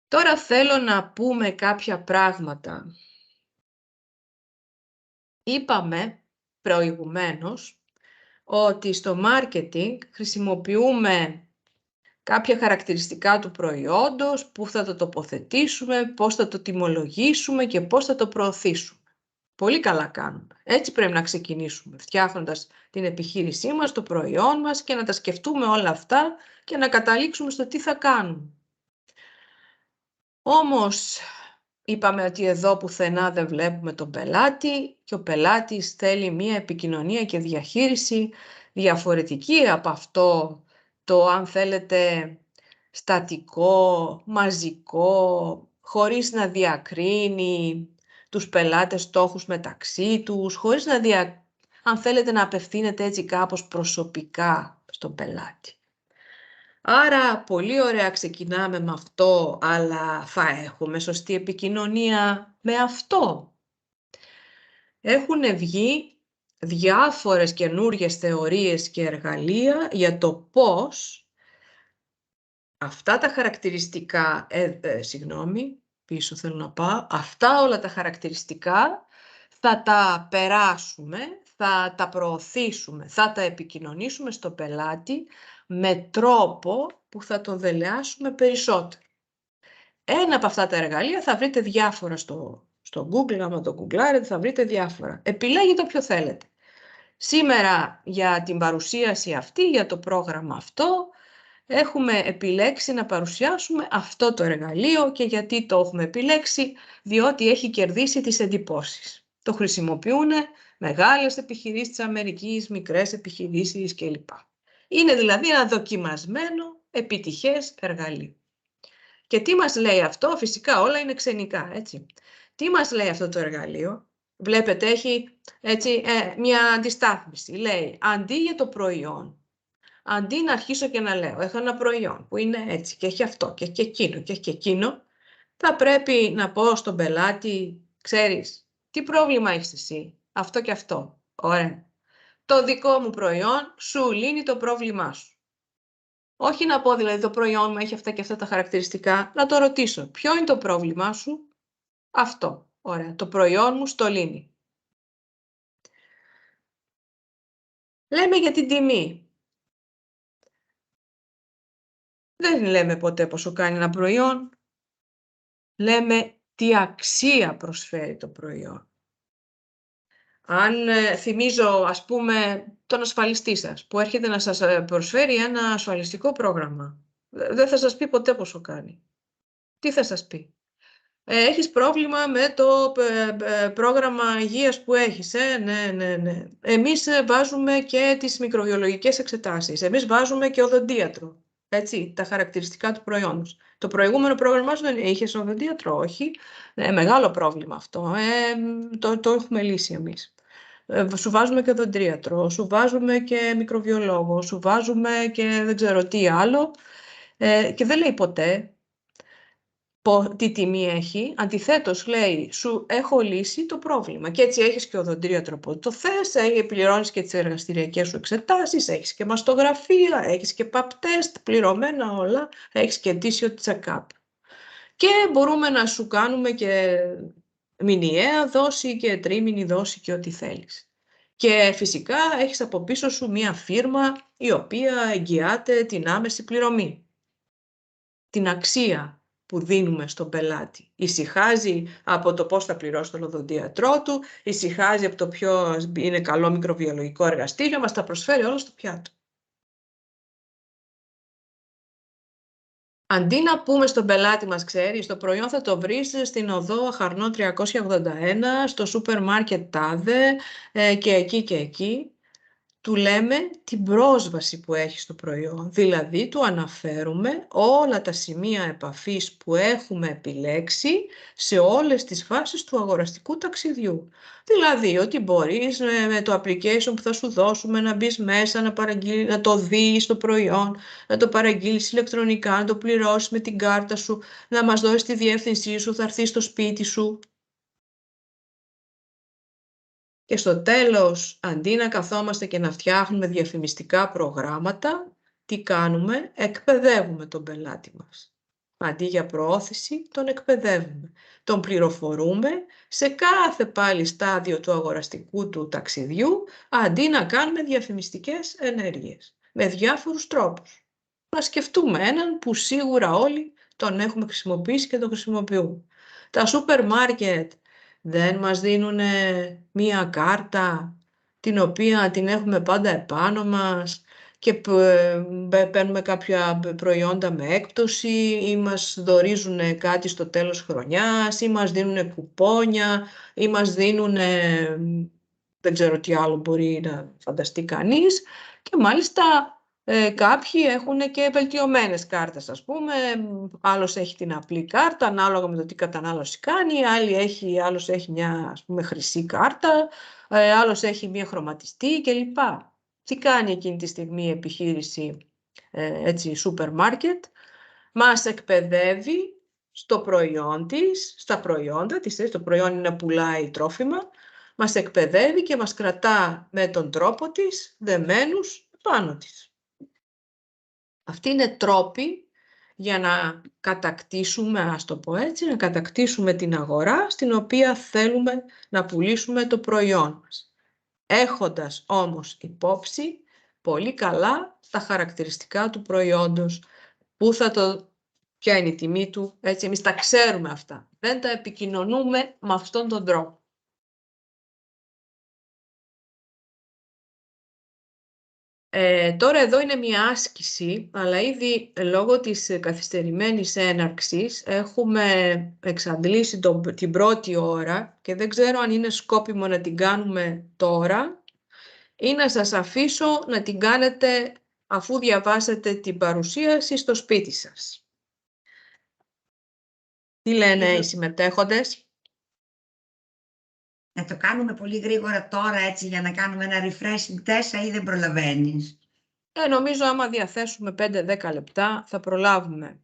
A: Τώρα θέλω να πούμε κάποια πράγματα. Είπαμε προηγουμένως ότι στο marketing χρησιμοποιούμε κάποια χαρακτηριστικά του προϊόντος, πού θα το τοποθετήσουμε, πώς θα το τιμολογήσουμε και πώς θα το προωθήσουμε. Πολύ καλά κάνουμε. Έτσι πρέπει να ξεκινήσουμε, φτιάχνοντας την επιχείρησή μας, το προϊόν μας και να τα σκεφτούμε όλα αυτά και να καταλήξουμε στο τι θα κάνουμε. Όμως, είπαμε ότι εδώ πουθενά δεν βλέπουμε τον πελάτη και ο πελάτης θέλει μία επικοινωνία και διαχείριση διαφορετική από αυτό το, αν θέλετε, στατικό, μαζικό, χωρίς να διακρίνει τους πελάτες στόχους μεταξύ τους, χωρίς αν θέλετε να απευθύνεται έτσι κάπως προσωπικά στον πελάτη. Άρα, πολύ ωραία ξεκινάμε με αυτό, αλλά θα έχουμε σωστή επικοινωνία με αυτό? Έχουν βγει διάφορες καινούριες θεωρίες και εργαλεία για το πώς αυτά τα χαρακτηριστικά, πίσω θέλω να πάω, αυτά όλα τα χαρακτηριστικά θα τα περάσουμε, θα τα προωθήσουμε, θα τα επικοινωνήσουμε στον πελάτη με τρόπο που θα τον δελεάσουμε περισσότερο. Ένα από αυτά τα εργαλεία θα βρείτε διάφορα στο Google, άμα το γκουγκλάρετε θα βρείτε διάφορα. Επιλέγετε όποιο θέλετε. Σήμερα για την παρουσίαση αυτή, για το πρόγραμμα αυτό, έχουμε επιλέξει να παρουσιάσουμε αυτό το εργαλείο και γιατί το έχουμε επιλέξει, διότι έχει κερδίσει τις εντυπώσεις. Το χρησιμοποιούν μεγάλες επιχειρήσεις της Αμερικής, μικρές επιχειρήσεις κλπ. Είναι δηλαδή ένα δοκιμασμένο, επιτυχές εργαλείο. Και τι μας λέει αυτό? Φυσικά όλα είναι ξενικά, έτσι. Τι μας λέει αυτό το εργαλείο? Βλέπετε, έχει έτσι, μια αντιστάθμιση. Λέει, αντί για το προϊόν, αντί να αρχίσω και να λέω, έχω ένα προϊόν που είναι έτσι και έχει αυτό και έχει και εκείνο και έχει και εκείνο, θα πρέπει να πω στον πελάτη, ξέρεις, τι πρόβλημα έχεις εσύ, αυτό και αυτό. Ωραία. Το δικό μου προϊόν σου λύνει το πρόβλημά σου. Όχι να πω δηλαδή το προϊόν μου έχει αυτά και αυτά τα χαρακτηριστικά, να το ρωτήσω. Ποιο είναι το πρόβλημά σου? Αυτό. Ωραία. Το προϊόν μου στο λύνει. Λέμε για την τιμή. Δεν λέμε ποτέ πόσο κάνει ένα προϊόν. Λέμε τι αξία προσφέρει το προϊόν. Αν θυμίζω, ας πούμε, τον ασφαλιστή σας, που έρχεται να σας προσφέρει ένα ασφαλιστικό πρόγραμμα, δεν θα σας πει ποτέ πόσο κάνει. Τι θα σας πει? Έχεις πρόβλημα με το πρόγραμμα υγείας που έχεις. Ναι. Εμείς βάζουμε και τις μικροβιολογικές εξετάσεις. Εμείς βάζουμε και οδοντίατρο. Έτσι, τα χαρακτηριστικά του προϊόντος. Το προηγούμενο πρόγραμμά σου δεν είχες οδοντίατρο? Όχι. Μεγάλο πρόβλημα αυτό. Το έχουμε λύσει εμείς. Σου βάζουμε και οδοντίατρο, σου βάζουμε και μικροβιολόγο, σου βάζουμε και δεν ξέρω τι άλλο. Και δεν λέει ποτέ τι τιμή έχει. Αντιθέτως λέει, σου έχω λύσει το πρόβλημα. Και έτσι έχεις και οδοντίατρο που το θες, πληρώνεις και τις εργαστηριακές σου εξετάσεις, έχεις και μαστογραφία, έχεις και pap test, πληρωμένα όλα, έχεις και ετήσιο check-up. Και μπορούμε να σου κάνουμε και μηνιαία δόση και τρίμηνη δόση και ό,τι θέλεις. Και φυσικά έχεις από πίσω σου μία φίρμα η οποία εγγυάται την άμεση πληρωμή. Την αξία που δίνουμε στον πελάτη. Ησυχάζει από το πώς θα πληρώσει τον οδοντίατρό του, ησυχάζει από το ποιο είναι καλό μικροβιολογικό εργαστήριο, μας τα προσφέρει όλα στο πιάτο. Αντί να πούμε στον πελάτη μας, ξέρεις, το προϊόν θα το βρεις στην οδό Αχαρνών 381, στο σούπερ μάρκετ τάδε και εκεί και εκεί, του λέμε την πρόσβαση που έχει στο προϊόν. Δηλαδή, του αναφέρουμε όλα τα σημεία επαφής που έχουμε επιλέξει σε όλες τις φάσεις του αγοραστικού ταξιδιού. Δηλαδή, ότι μπορείς με το application που θα σου δώσουμε να μπεις μέσα, να το δεις το προϊόν, να το παραγγείλεις ηλεκτρονικά, να το πληρώσεις με την κάρτα σου, να μας δώσεις τη διεύθυνσή σου, θα έρθει στο σπίτι σου. Και στο τέλος, αντί να καθόμαστε και να φτιάχνουμε διαφημιστικά προγράμματα, τι κάνουμε? Εκπαιδεύουμε τον πελάτη μας. Αντί για προώθηση, τον εκπαιδεύουμε. Τον πληροφορούμε σε κάθε πάλι στάδιο του αγοραστικού του ταξιδιού, αντί να κάνουμε διαφημιστικές ενέργειες. Με διάφορους τρόπους. Να σκεφτούμε έναν που σίγουρα όλοι τον έχουμε χρησιμοποιήσει και τον χρησιμοποιούμε. Τα σούπερ μάρκετ δεν μας δίνουν μία κάρτα την οποία την έχουμε πάντα επάνω μας και παίρνουμε κάποια προϊόντα με έκπτωση ή μας δωρίζουν κάτι στο τέλος χρονιάς ή μας δίνουν κουπόνια ή μας δίνουν δεν ξέρω τι άλλο μπορεί να φανταστεί κανείς και μάλιστα κάποιοι έχουν και βελτιωμένες κάρτες, ας πούμε. Άλλος έχει την απλή κάρτα, ανάλογα με το τι κατανάλωση κάνει. Άλλος έχει μια, ας πούμε, χρυσή κάρτα. Άλλος έχει μια χρωματιστή κλπ. Τι κάνει εκείνη τη στιγμή η επιχείρηση, σούπερ μάρκετ? Μας εκπαιδεύει στο προϊόν της, στα προϊόντα της. Το προϊόν είναι να πουλάει τρόφιμα. Μας εκπαιδεύει και μας κρατά με τον τρόπο της δεμένους πάνω της. Αυτοί είναι τρόποι για να κατακτήσουμε, ας το πω έτσι, να κατακτήσουμε την αγορά στην οποία θέλουμε να πουλήσουμε το προϊόν μας. Έχοντας όμως υπόψη πολύ καλά τα χαρακτηριστικά του προϊόντος, ποια είναι η τιμή του, έτσι εμείς τα ξέρουμε αυτά. Δεν τα επικοινωνούμε με αυτόν τον τρόπο. Τώρα εδώ είναι μια άσκηση, αλλά ήδη λόγω της καθυστερημένης έναρξης έχουμε εξαντλήσει την πρώτη ώρα και δεν ξέρω αν είναι σκόπιμο να την κάνουμε τώρα ή να σας αφήσω να την κάνετε αφού διαβάσετε την παρουσίαση στο σπίτι σας. Τι λένε οι συμμετέχοντες?
B: Να το κάνουμε πολύ γρήγορα τώρα έτσι για να κάνουμε ένα refreshing τest ή δεν προλαβαίνεις?
A: Νομίζω άμα διαθέσουμε 5-10 λεπτά θα προλάβουμε.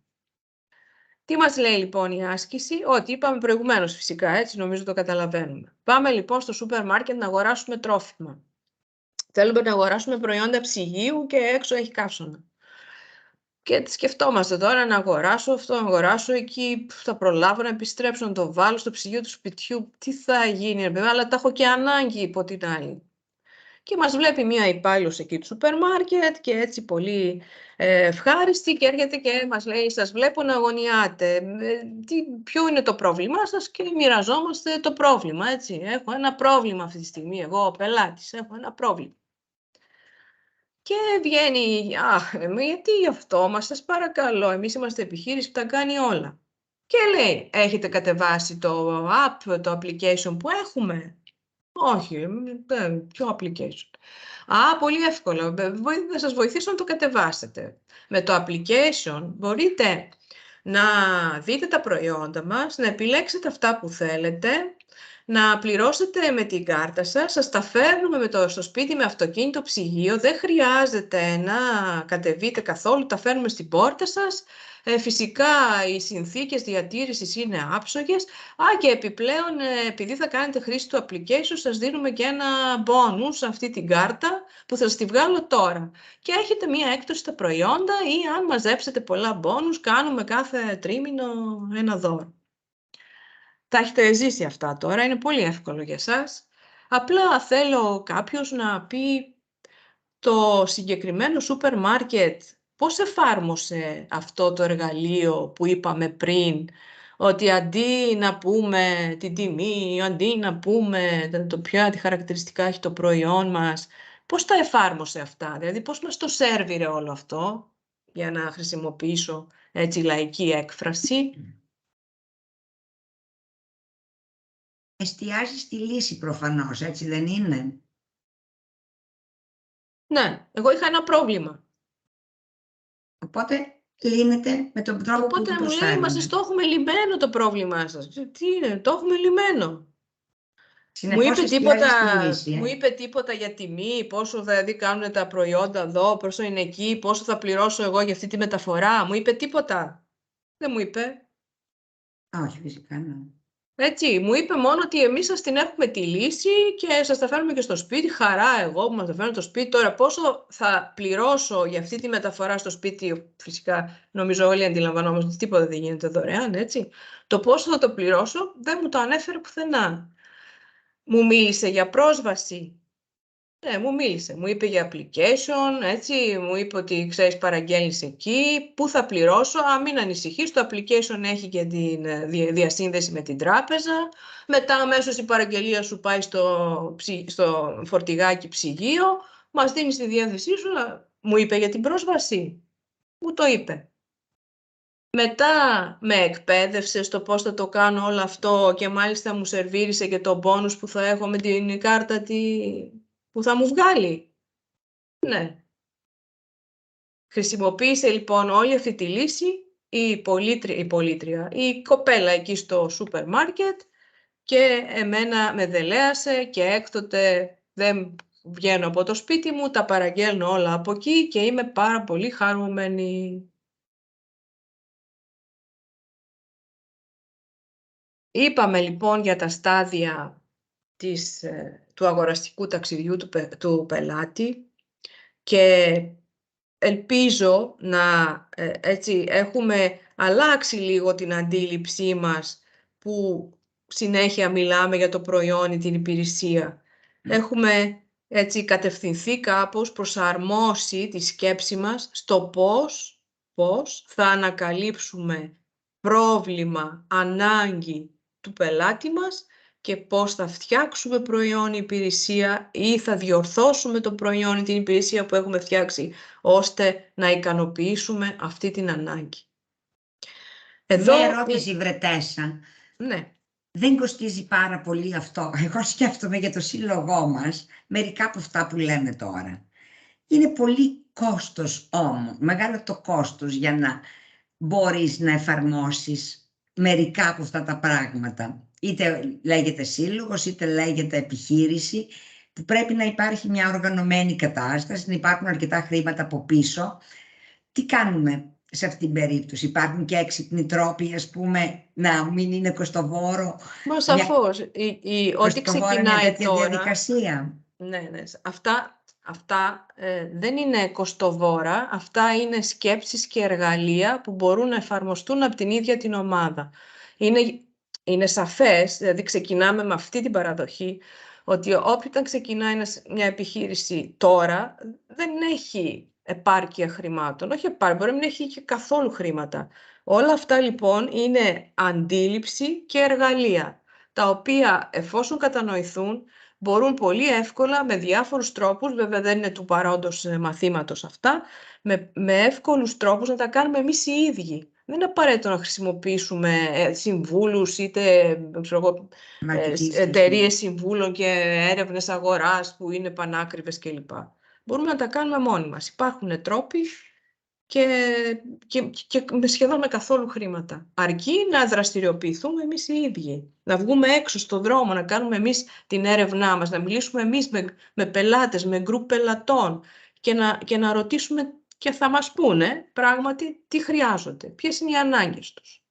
A: Τι μας λέει λοιπόν η άσκηση? Ό,τι είπαμε προηγουμένως φυσικά, έτσι νομίζω το καταλαβαίνουμε. Πάμε λοιπόν στο σούπερ μάρκετ να αγοράσουμε τρόφιμα. Θέλουμε να αγοράσουμε προϊόντα ψυγείου και έξω έχει καύσωνα. Και σκεφτόμαστε τώρα να αγοράσω αυτό, να αγοράσω εκεί, θα προλάβω να επιστρέψω, να το βάλω στο ψυγείο του σπιτιού. Τι θα γίνει, αλλά τα έχω και ανάγκη υπό την άλλη. Και μας βλέπει μία υπάλληλος εκεί του σούπερ μάρκετ και έτσι πολύ ευχάριστη και έρχεται και μας λέει «Σας βλέπω να αγωνιάτε, ποιο είναι το πρόβλημά σας?» και μοιραζόμαστε το πρόβλημα, έτσι. Έχω ένα πρόβλημα αυτή τη στιγμή, εγώ ο πελάτης, έχω ένα πρόβλημα. Και βγαίνει, γιατί αυτό μας, σας παρακαλώ, εμείς είμαστε επιχείρηση που τα κάνει όλα. Και λέει, έχετε κατεβάσει το app, το application που έχουμε? Όχι, ποιο application? Πολύ εύκολο, θα σας βοηθήσω να το κατεβάσετε. Με το application μπορείτε να δείτε τα προϊόντα μας, να επιλέξετε αυτά που θέλετε, να πληρώσετε με την κάρτα σας, σας τα φέρνουμε στο σπίτι με αυτοκίνητο ψυγείο, δεν χρειάζεται να κατεβείτε καθόλου, τα φέρνουμε στην πόρτα σας. Φυσικά οι συνθήκες διατήρησης είναι άψογες. Και επιπλέον, επειδή θα κάνετε χρήση του application, σας δίνουμε και ένα bonus, αυτή την κάρτα, που θα σας τη βγάλω τώρα. Και έχετε μία έκπτωση στα προϊόντα ή αν μαζέψετε πολλά bonus, κάνουμε κάθε τρίμηνο ένα δώρο. Τα έχετε ζήσει αυτά τώρα, είναι πολύ εύκολο για σας. Απλά θέλω κάποιος να πει το συγκεκριμένο σούπερ μάρκετ πώς εφάρμοσε αυτό το εργαλείο που είπαμε πριν, ότι αντί να πούμε την τιμή, αντί να πούμε ποια χαρακτηριστικά έχει το προϊόν μας, πώς τα εφάρμοσε αυτά, δηλαδή πώς μας το σέρβιρε όλο αυτό, για να χρησιμοποιήσω έτσι λαϊκή έκφραση.
B: Εστιάζει στη λύση προφανώς, έτσι δεν είναι?
A: Ναι, εγώ είχα ένα πρόβλημα.
B: Οπότε λύνεται με τον τρόπο που του
A: Οπότε μου λέει, μα σας το έχουμε λυμένο το πρόβλημά σας. Τι είναι, το έχουμε λυμένο.
B: Συνεπώς εστιάζει στη λύση.
A: Μου είπε τίποτα για τιμή, πόσο δηλαδή κάνουν τα προϊόντα εδώ, πόσο είναι εκεί, πόσο θα πληρώσω εγώ για αυτή τη μεταφορά. Μου είπε τίποτα? Δεν μου είπε.
B: Όχι, φυσικά ναι.
A: Έτσι, μου είπε μόνο ότι εμείς σας την έχουμε τη λύση και σας τα φέρνουμε και στο σπίτι. Χαρά εγώ που μας τα φέρνω στο σπίτι. Τώρα πόσο θα πληρώσω για αυτή τη μεταφορά στο σπίτι, φυσικά νομίζω όλοι αντιλαμβανόμαστε ότι τίποτα δεν γίνεται δωρεάν, έτσι. Το πόσο θα το πληρώσω δεν μου το ανέφερε πουθενά. Μου μίλησε για πρόσβαση. Ναι, μου μίλησε. Μου είπε για application, έτσι, μου είπε ότι ξέρεις παραγγέλνεις εκεί, πού θα πληρώσω, μην ανησυχείς, το application έχει και τη διασύνδεση με την τράπεζα, μετά αμέσως η παραγγελία σου πάει στο φορτηγάκι ψυγείο, μας δίνεις τη διάθεσή σου, μου είπε για την πρόσβαση, μου το είπε. Μετά με εκπαίδευσε στο πώς θα το κάνω όλο αυτό και μάλιστα μου σερβίρισε και το bonus που θα έχω με την κάρτα που θα μου βγάλει. Ναι. Χρησιμοποίησε λοιπόν όλη αυτή τη λύση η κοπέλα εκεί στο σούπερ μάρκετ και εμένα με δελέασε και έκτοτε δεν βγαίνω από το σπίτι μου, τα παραγγέλνω όλα από εκεί και είμαι πάρα πολύ χαρούμενη. Είπαμε λοιπόν για τα στάδια του αγοραστικού ταξιδιού του πελάτη και ελπίζω να έτσι έχουμε αλλάξει λίγο την αντίληψή μας που συνέχεια μιλάμε για το προϊόν ή την υπηρεσία. Έχουμε έτσι κατευθυνθεί κάπως, προσαρμόσει τη σκέψη μας στο πώς θα ανακαλύψουμε πρόβλημα, ανάγκη του πελάτη μας και πώς θα φτιάξουμε προϊόν ή υπηρεσία ή θα διορθώσουμε το προϊόν ή την υπηρεσία που έχουμε φτιάξει, ώστε να ικανοποιήσουμε αυτή την ανάγκη.
B: Εδώ... Μια ερώτηση, Βρετέσα.
A: Ναι.
B: Δεν κοστίζει πάρα πολύ αυτό? Εγώ σκέφτομαι για το σύλλογό μας, μερικά από αυτά που λέμε τώρα. Είναι πολύ κόστος όμως, μεγάλο το κόστος για να μπορείς να εφαρμόσεις μερικά από αυτά τα πράγματα. Είτε λέγεται σύλλογος, είτε λέγεται επιχείρηση, που πρέπει να υπάρχει μια οργανωμένη κατάσταση, να υπάρχουν αρκετά χρήματα από πίσω. Τι κάνουμε σε αυτή την περίπτωση? Υπάρχουν και έξυπνοι τρόποι, ας πούμε, να μην είναι κοστοβόρο?
A: Μα σαφώς. Ό,τι ξεκινάει
B: μια τέτοια
A: τώρα,
B: διαδικασία.
A: Ναι. Αυτά δεν είναι κοστοβόρα, αυτά είναι σκέψεις και εργαλεία που μπορούν να εφαρμοστούν από την ίδια την ομάδα. Είναι σαφές, δηλαδή ξεκινάμε με αυτή την παραδοχή, ότι όποιος ξεκινάει μια επιχείρηση τώρα, δεν έχει επάρκεια χρημάτων. Όχι επάρκεια, μπορεί να μην έχει και καθόλου χρήματα. Όλα αυτά λοιπόν είναι αντίληψη και εργαλεία, τα οποία εφόσον κατανοηθούν, μπορούν πολύ εύκολα με διάφορους τρόπους, βέβαια δεν είναι του παρόντος μαθήματος αυτά, με εύκολους τρόπους να τα κάνουμε εμείς οι ίδιοι. Δεν είναι απαραίτητο να χρησιμοποιήσουμε συμβούλους, είτε εταιρείες συμβούλων και έρευνες αγοράς που είναι πανάκριβες κλπ. Μπορούμε να τα κάνουμε μόνοι μας. Υπάρχουν τρόποι και σχεδόν με καθόλου χρήματα. Αρκεί να δραστηριοποιηθούμε εμείς οι ίδιοι. Να βγούμε έξω στον δρόμο, να κάνουμε εμείς την έρευνά μας, να μιλήσουμε εμείς με πελάτες, με γκρουπ πελατών και να ρωτήσουμε και θα μας πούνε πράγματι τι χρειάζονται, ποιες είναι οι ανάγκες τους.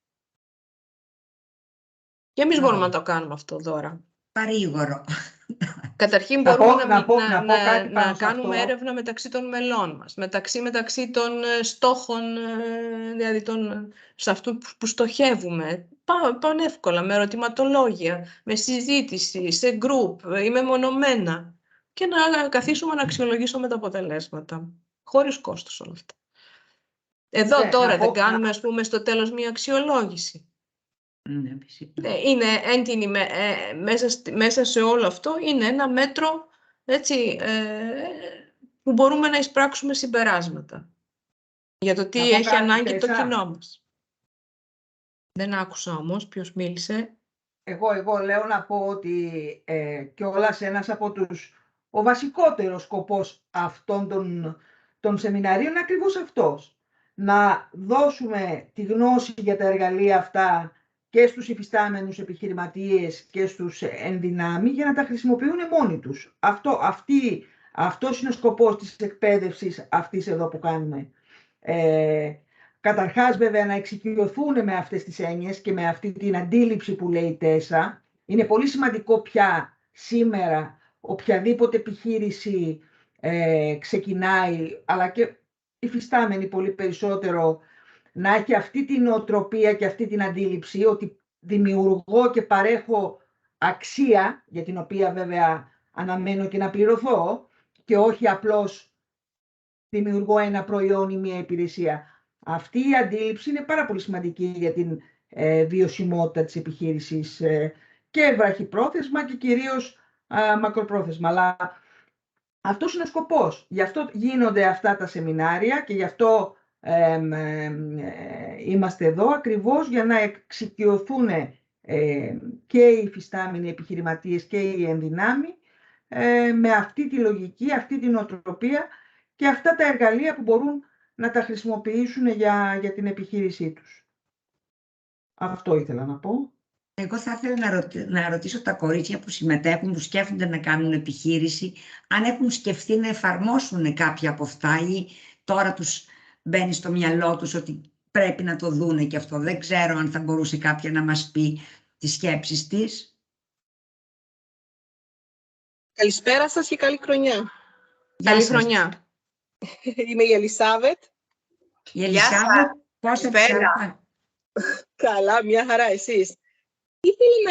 A: Και εμείς μπορούμε να το κάνουμε αυτό τώρα.
B: Παρήγορο.
A: Καταρχήν μπορούμε να κάνουμε έρευνα μεταξύ των μελών μας, μεταξύ των στόχων, δηλαδή σε αυτού που στοχεύουμε, πανεύκολα, με ερωτηματολόγια, με συζήτηση, σε group ή μεμονωμένα και να καθίσουμε να αξιολογήσουμε τα αποτελέσματα, χωρίς κόστος όλα αυτά. Εδώ τώρα δεν κάνουμε, ας πούμε, στο τέλος μία αξιολόγηση. Είναι έντιμη μέσα σε όλο αυτό, είναι ένα μέτρο έτσι, που μπορούμε να εισπράξουμε συμπεράσματα για το τι έχει ανάγκη το κοινό μας. Δεν άκουσα όμως ποιος μίλησε.
C: Εγώ λέω να πω ότι κιόλας ο βασικότερος σκοπός αυτών των σεμιναρίων είναι ακριβώς αυτός. Να δώσουμε τη γνώση για τα εργαλεία αυτά και στους υφιστάμενους επιχειρηματίες και στους ενδυνάμει για να τα χρησιμοποιούν μόνοι τους. Αυτός είναι ο σκοπός της εκπαίδευσης αυτής εδώ που κάνουμε. Καταρχάς βέβαια να εξοικειωθούν με αυτές τις έννοιες και με αυτή την αντίληψη που λέει η Τέσσα. Είναι πολύ σημαντικό πια σήμερα οποιαδήποτε επιχείρηση ξεκινάει, αλλά και υφιστάμενη πολύ περισσότερο, να έχει αυτή την νοοτροπία και αυτή την αντίληψη ότι δημιουργώ και παρέχω αξία, για την οποία βέβαια αναμένω και να πληρωθώ, και όχι απλώς δημιουργώ ένα προϊόν ή μια υπηρεσία. Αυτή η αντίληψη είναι πάρα πολύ σημαντική για την βιωσιμότητα της επιχείρησης και βραχυπρόθεσμα και κυρίως μακροπρόθεσμα. Αλλά αυτός είναι ο σκοπός. Γι' αυτό γίνονται αυτά τα σεμινάρια και γι' αυτό είμαστε εδώ ακριβώς για να εξοικειωθούν και οι υφιστάμενοι επιχειρηματίες και οι ενδυνάμοι με αυτή τη λογική, αυτή την νοοτροπία και αυτά τα εργαλεία που μπορούν να τα χρησιμοποιήσουν για την επιχείρησή τους. Αυτό ήθελα να πω.
B: Εγώ θα ήθελα να ρωτήσω τα κορίτσια που συμμετέχουν, που σκέφτονται να κάνουν επιχείρηση, αν έχουν σκεφτεί να εφαρμόσουν κάποια από αυτά ή τώρα τους μπαίνει στο μυαλό τους ότι πρέπει να το δούνε και αυτό. Δεν ξέρω αν θα μπορούσε κάποια να μας πει τις σκέψεις της.
D: Καλησπέρα σας και καλή χρονιά.
A: Καλή χρονιά.
D: Είμαι η Ελισάβετ.
B: Η Ελισάβετ, πώς
A: καλησπέρα.
D: Καλά, μια χαρά, εσείς.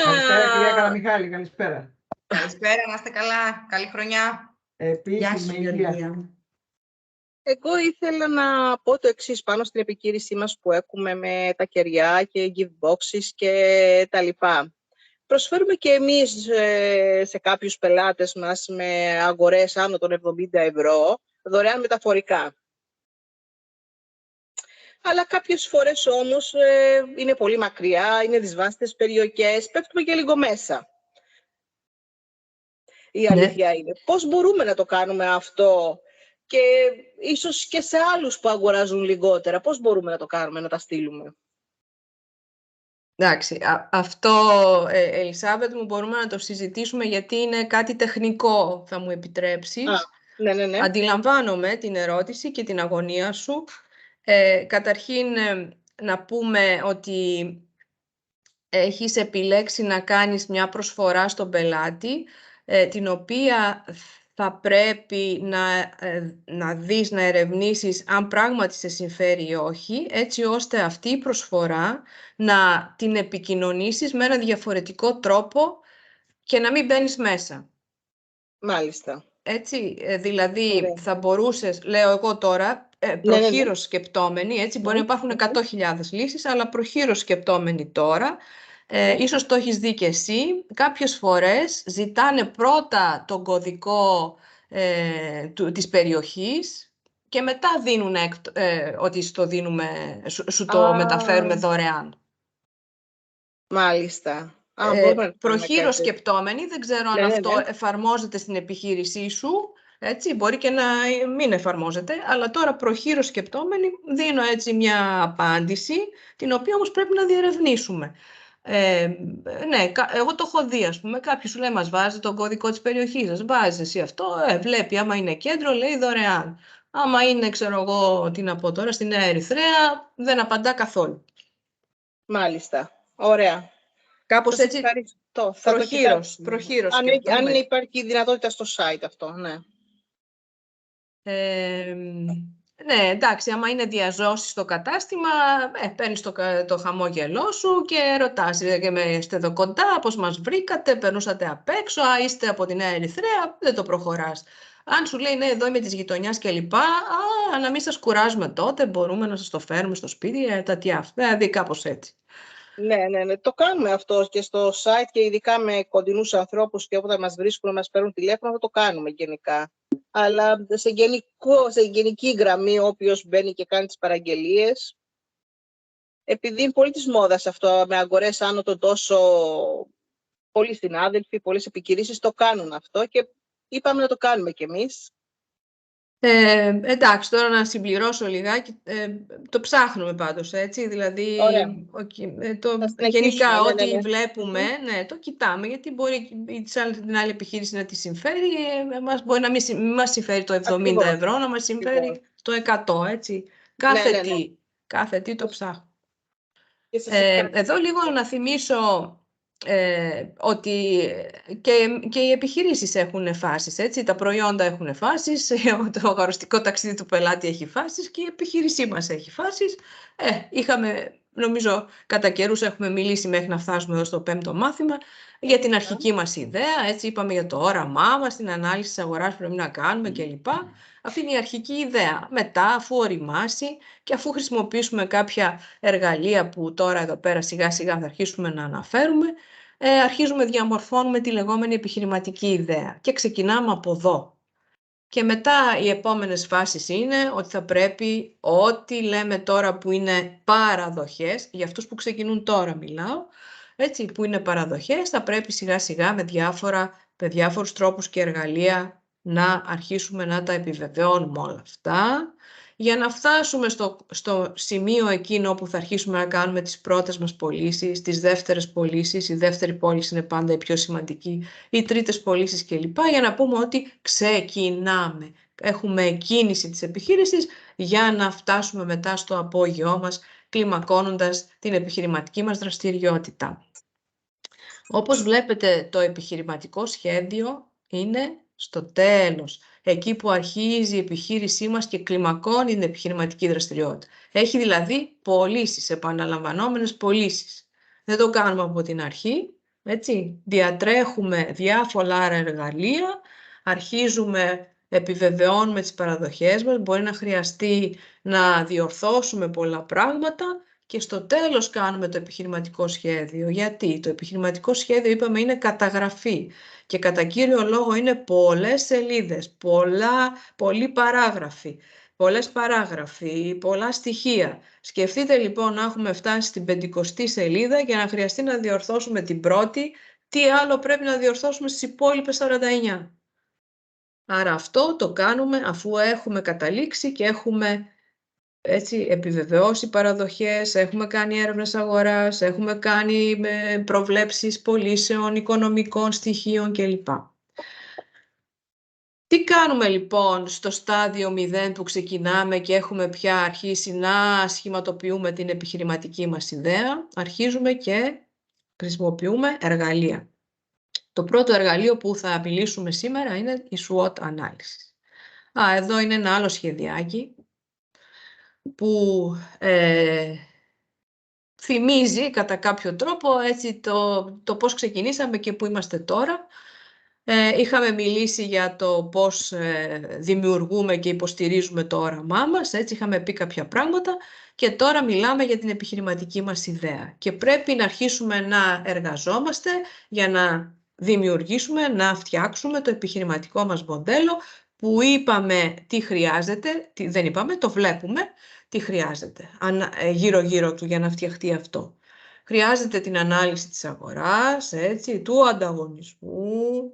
C: Καλησπέρα κυρία Καλαμιχάλη, καλησπέρα.
A: Καλησπέρα, να είστε καλά. Καλή χρονιά.
C: Επίσης με υγεία.
D: Εγώ ήθελα να πω το εξής πάνω στην επιχείρησή μας που έχουμε με τα κεριά και gift boxes και τα λοιπά. προσφέρουμε και εμείς σε κάποιους πελάτες μας με αγορές άνω των 70 ευρώ, δωρεάν μεταφορικά. Αλλά κάποιες φορές όμως είναι πολύ μακριά, είναι δυσβάστητες περιοχές, πέφτουμε και λίγο μέσα. Η αλήθεια είναι. Πώς μπορούμε να το κάνουμε αυτό και ίσως και σε άλλους που αγοράζουν λιγότερα, πώς μπορούμε να το κάνουμε, να τα στείλουμε?
A: Εντάξει, αυτό, Ελισάβετ μου, μπορούμε να το συζητήσουμε γιατί είναι κάτι τεχνικό, θα μου επιτρέψεις.
D: Ναι.
A: Αντιλαμβάνομαι την ερώτηση και την αγωνία σου. Καταρχήν, να πούμε ότι έχεις επιλέξει να κάνεις μια προσφορά στον πελάτη, την οποία θα πρέπει να δεις, να ερευνήσεις αν πράγματι σε συμφέρει ή όχι, έτσι ώστε αυτή η προσφορά να την επικοινωνήσεις με ένα διαφορετικό τρόπο και να μην μπαίνεις μέσα.
D: Μάλιστα.
A: Έτσι, δηλαδή
D: Ωραία.
A: θα μπορούσες, λέω εγώ τώρα, προχείρως σκεπτόμενοι, έτσι, μπορεί να υπάρχουν 100.000 λύσεις, αλλά προχείρως σκεπτόμενοι τώρα, ίσως το έχεις δει και εσύ, κάποιες φορές ζητάνε πρώτα τον κωδικό της περιοχής και μετά δίνουν ότι σου το μεταφέρουμε δωρεάν.
D: Μάλιστα.
A: Προχείρως σκεπτόμενοι, δεν ξέρω αν αυτό εφαρμόζεται στην επιχείρησή σου, έτσι, μπορεί και να μην εφαρμόζεται, αλλά τώρα προχείρως σκεπτόμενοι δίνω έτσι μια απάντηση, την οποία όμως πρέπει να διερευνήσουμε. Ναι, εγώ το έχω δει, ας πούμε, κάποιος σου λέει μας βάζει τον κωδικό της περιοχής σας, βάζεις εσύ αυτό, βλέπει, άμα είναι κέντρο λέει δωρεάν. Άμα είναι, ξέρω εγώ, τι να πω τώρα, στη Νέα Ερυθρέα, δεν απαντά καθόλου.
D: Μάλιστα, ωραία.
A: Κάπως έτσι, προχείρως
D: αν υπάρχει δυνατότητα στο site αυτό, ναι.
A: Ναι, εντάξει, άμα είναι διαζώσεις στο κατάστημα, παίρνεις το χαμόγελό σου και ρωτάς, είστε εδώ κοντά, πώς μας βρήκατε, περνούσατε απ' έξω, είστε από τη Νέα Ερυθρέα, δεν το προχωράς. Αν σου λέει, ναι, εδώ είμαι της γειτονιάς και λοιπά, να μην σας κουράζουμε τότε, μπορούμε να σας το φέρουμε στο σπίτι, δηλαδή κάπως έτσι.
D: Ναι, το κάνουμε αυτό και στο site και ειδικά με κοντινούς ανθρώπους και όποτε μας βρίσκουν, μας παίρνουν τηλέφωνο, το κάνουμε γενικά. Αλλά σε γενική γραμμή, όποιος μπαίνει και κάνει τις παραγγελίες, επειδή είναι πολύ της μόδας αυτό, με αγορές άνω των τόσο, πολλοί συνάδελφοι, πολλές επιχειρήσεις το κάνουν αυτό και είπαμε να το κάνουμε κι εμείς.
A: Εντάξει, τώρα να συμπληρώσω λιγάκι, το ψάχνουμε πάντως, έτσι, δηλαδή γενικά ό,τι βλέπουμε, το κοιτάμε, γιατί μπορεί την άλλη επιχείρηση να τη συμφέρει, μπορεί να μην μας συμφέρει το 70 ευρώ, να μας συμφέρει το 100, έτσι. Κάθε τι το ψάχνουμε. Εδώ λίγο να θυμίσω ότι και οι επιχειρήσεις έχουν φάσεις, έτσι, τα προϊόντα έχουν φάσεις, το αγοραστικό ταξίδι του πελάτη έχει φάσεις και η επιχείρησή μας έχει φάσεις. Νομίζω κατά καιρούς έχουμε μιλήσει μέχρι να φτάσουμε εδώ στο 5ο μάθημα για την αρχική μας ιδέα, έτσι, είπαμε για το όραμά μας, την ανάλυση της αγοράς που πρέπει να κάνουμε κλπ. Αυτή είναι η αρχική ιδέα. Μετά, αφού οριμάσει και αφού χρησιμοποιήσουμε κάποια εργαλεία που τώρα εδώ πέρα σιγά σιγά θα αρχίσουμε να αναφέρουμε, αρχίζουμε διαμορφώνουμε τη λεγόμενη επιχειρηματική ιδέα και ξεκινάμε από εδώ. Και μετά οι επόμενες φάσεις είναι ότι θα πρέπει ό,τι λέμε τώρα που είναι παραδοχές, για αυτούς που ξεκινούν τώρα μιλάω, έτσι, που είναι παραδοχές, θα πρέπει σιγά σιγά με διάφορους τρόπους και εργαλεία να αρχίσουμε να τα επιβεβαιώνουμε όλα αυτά, για να φτάσουμε στο σημείο εκείνο όπου θα αρχίσουμε να κάνουμε τις πρώτες μας πωλήσεις, τις δεύτερες πωλήσεις, η δεύτερη πώληση είναι πάντα η πιο σημαντική, οι τρίτες πωλήσεις κλπ. Για να πούμε ότι ξεκινάμε. Έχουμε κίνηση της επιχείρησης για να φτάσουμε μετά στο απόγειό μας, κλιμακώνοντας την επιχειρηματική μας δραστηριότητα. Όπως βλέπετε, το επιχειρηματικό σχέδιο είναι στο τέλος. Εκεί που αρχίζει η επιχείρησή μας και κλιμακώνει την επιχειρηματική δραστηριότητα. Έχει δηλαδή πωλήσεις, επαναλαμβανόμενες πωλήσεις. Δεν το κάνουμε από την αρχή, έτσι. Διατρέχουμε διάφορα άλλα εργαλεία, αρχίζουμε, επιβεβαιώνουμε τις παραδοχές μας, μπορεί να χρειαστεί να διορθώσουμε πολλά πράγματα και στο τέλος κάνουμε το επιχειρηματικό σχέδιο. Γιατί το επιχειρηματικό σχέδιο, είπαμε, είναι καταγραφή και κατά κύριο λόγο είναι πολλές σελίδες, πολλοί παράγραφοι, πολλές παράγραφοι, πολλά στοιχεία. Σκεφτείτε λοιπόν να έχουμε φτάσει στην 50η σελίδα και να χρειαστεί να διορθώσουμε την πρώτη, τι άλλο πρέπει να διορθώσουμε στις υπόλοιπες 49. Άρα αυτό το κάνουμε αφού έχουμε καταλήξει και έχουμε έτσι επιβεβαιώσει παραδοχές, έχουμε κάνει έρευνες αγοράς, έχουμε κάνει προβλέψεις πωλήσεων, οικονομικών στοιχείων κλπ. Τι κάνουμε λοιπόν στο στάδιο 0 που ξεκινάμε και έχουμε πια αρχίσει να σχηματοποιούμε την επιχειρηματική μας ιδέα? Αρχίζουμε και χρησιμοποιούμε εργαλεία. Το πρώτο εργαλείο που θα μιλήσουμε σήμερα είναι η SWOT ανάλυση. Εδώ είναι ένα άλλο σχεδιάκι που θυμίζει κατά κάποιο τρόπο έτσι, το πώς ξεκινήσαμε και πού είμαστε τώρα. Είχαμε μιλήσει για το πώς δημιουργούμε και υποστηρίζουμε το όραμά μας, έτσι είχαμε πει κάποια πράγματα και τώρα μιλάμε για την επιχειρηματική μας ιδέα. Και πρέπει να αρχίσουμε να εργαζόμαστε για να δημιουργήσουμε, να φτιάξουμε το επιχειρηματικό μας μοντέλο που είπαμε τι χρειάζεται, δεν είπαμε, το βλέπουμε, τι χρειάζεται γύρω-γύρω του για να φτιαχτεί αυτό. Χρειάζεται την ανάλυση της αγοράς, έτσι, του ανταγωνισμού,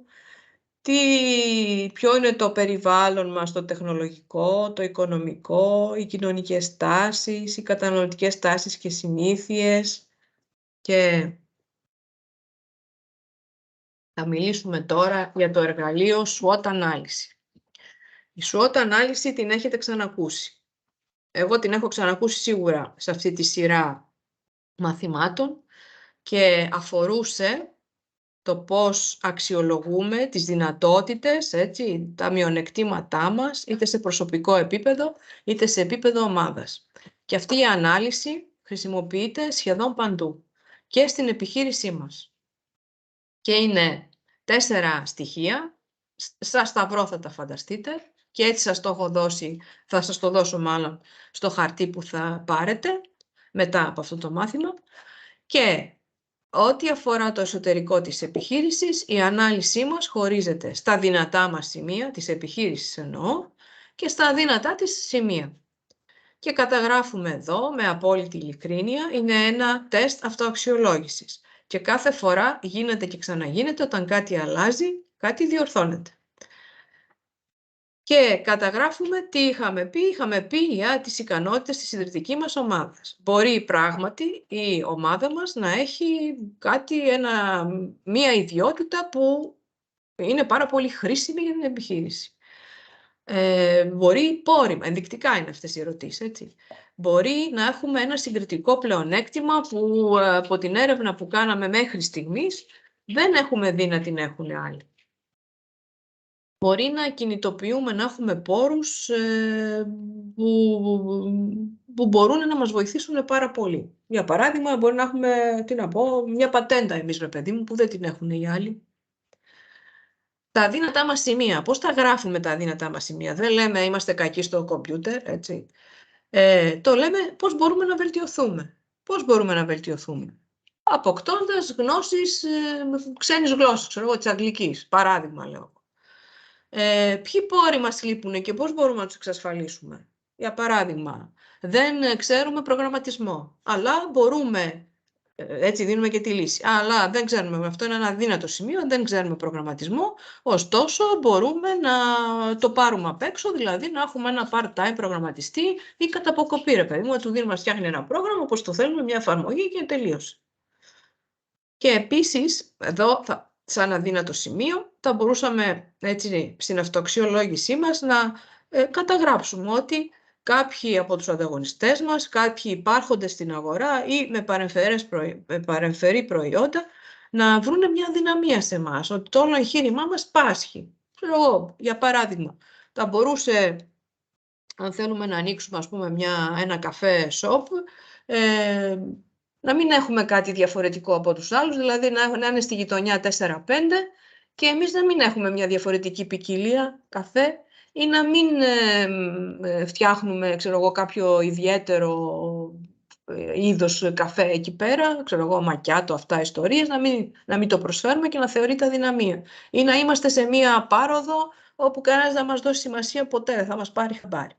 A: ποιο είναι το περιβάλλον μας, το τεχνολογικό, το οικονομικό, οι κοινωνικές τάσεις, οι καταναλωτικές τάσεις και συνήθειες. Και θα μιλήσουμε τώρα για το εργαλείο SWOT ανάλυση. Η SWOT ανάλυση την έχετε ξανακούσει. Εγώ την έχω ξανακούσει σίγουρα σε αυτή τη σειρά μαθημάτων και αφορούσε το πώς αξιολογούμε τις δυνατότητες, έτσι, τα μειονεκτήματά μας, είτε σε προσωπικό επίπεδο, είτε σε επίπεδο ομάδας. Και αυτή η ανάλυση χρησιμοποιείται σχεδόν παντού και στην επιχείρησή μας. Και είναι 4 στοιχεία, στα σταυρό θα τα φανταστείτε, και έτσι σας το έχω δώσει, θα σας το δώσω μάλλον στο χαρτί που θα πάρετε μετά από αυτό το μάθημα. Και ό,τι αφορά το εσωτερικό της επιχείρησης, η ανάλυση μας χωρίζεται στα δυνατά μας σημεία, της επιχείρησης εννοώ, και στα αδύνατά της σημεία. Και καταγράφουμε εδώ, με απόλυτη ειλικρίνεια, είναι ένα τεστ αυτοαξιολόγησης. Και κάθε φορά γίνεται και ξαναγίνεται, όταν κάτι αλλάζει, κάτι διορθώνεται. Και καταγράφουμε τι είχαμε πει. Είχαμε πει για τις ικανότητες της ιδρυτικής μας ομάδας. Μπορεί πράγματι η ομάδα μας να έχει μία ιδιότητα που είναι πάρα πολύ χρήσιμη για την επιχείρηση. Μπορεί πόριμα, ενδεικτικά είναι αυτές οι ερωτήσεις, έτσι. Μπορεί να έχουμε ένα συγκριτικό πλεονέκτημα που από την έρευνα που κάναμε μέχρι στιγμής δεν έχουμε δει να την έχουν άλλοι. Μπορεί να κινητοποιούμε, να έχουμε πόρους που μπορούν να μας βοηθήσουν πάρα πολύ. Για παράδειγμα, μπορεί να έχουμε, μια πατέντα εμείς, ρε παιδί μου, που δεν την έχουν οι άλλοι. Τα αδύνατά μας σημεία. Πώς τα γράφουμε τα αδύνατά μας σημεία? Δεν λέμε είμαστε κακοί στο κομπιούτερ, έτσι. Το λέμε πώς μπορούμε να βελτιωθούμε. Πώς μπορούμε να βελτιωθούμε? Αποκτώντας γνώσεις ξένης γλώσσας, ξέρω εγώ, της αγγλικής, παράδειγμα λέω. Ποιοι πόροι μας λείπουν και πώς μπορούμε να τους εξασφαλίσουμε? Για παράδειγμα, δεν ξέρουμε προγραμματισμό, αλλά μπορούμε, έτσι δίνουμε και τη λύση, αλλά δεν ξέρουμε, αυτό είναι ένα αδύνατο σημείο, δεν ξέρουμε προγραμματισμό, ωστόσο μπορούμε να το πάρουμε απ' έξω, δηλαδή να έχουμε ένα part-time προγραμματιστή ή κατά αποκοπή, ρε παιδί μου, του δίνουμε, φτιάχνει ένα πρόγραμμα όπως το θέλουμε, μια εφαρμογή και τελείωσε. Και επίσης, εδώ σαν αδύνατο σημείο, θα μπορούσαμε έτσι, στην αυτοαξιολόγησή μας να καταγράψουμε ότι κάποιοι από τους ανταγωνιστές μας, κάποιοι υπάρχοντες στην αγορά ή με παρεμφερή προϊόντα, να βρουν μια δυναμία σε εμάς, ότι το όλο εγχείρημά μας πάσχει. Για παράδειγμα, θα μπορούσε, αν θέλουμε να ανοίξουμε ας πούμε, ένα καφέ shop, να μην έχουμε κάτι διαφορετικό από τους άλλους, δηλαδή να είναι στη γειτονιά 4-5 και εμείς να μην έχουμε μια διαφορετική ποικιλία καφέ ή να μην φτιάχνουμε κάποιο ιδιαίτερο είδος καφέ εκεί πέρα, ξέρω εγώ, μακιάτο, αυτά ιστορίες, να μην το προσφέρουμε και να θεωρείται αδυναμία. Ή να είμαστε σε μία πάροδο όπου κανένας δεν μας δώσει σημασία ποτέ, δεν θα μας πάρει χαμπάρι.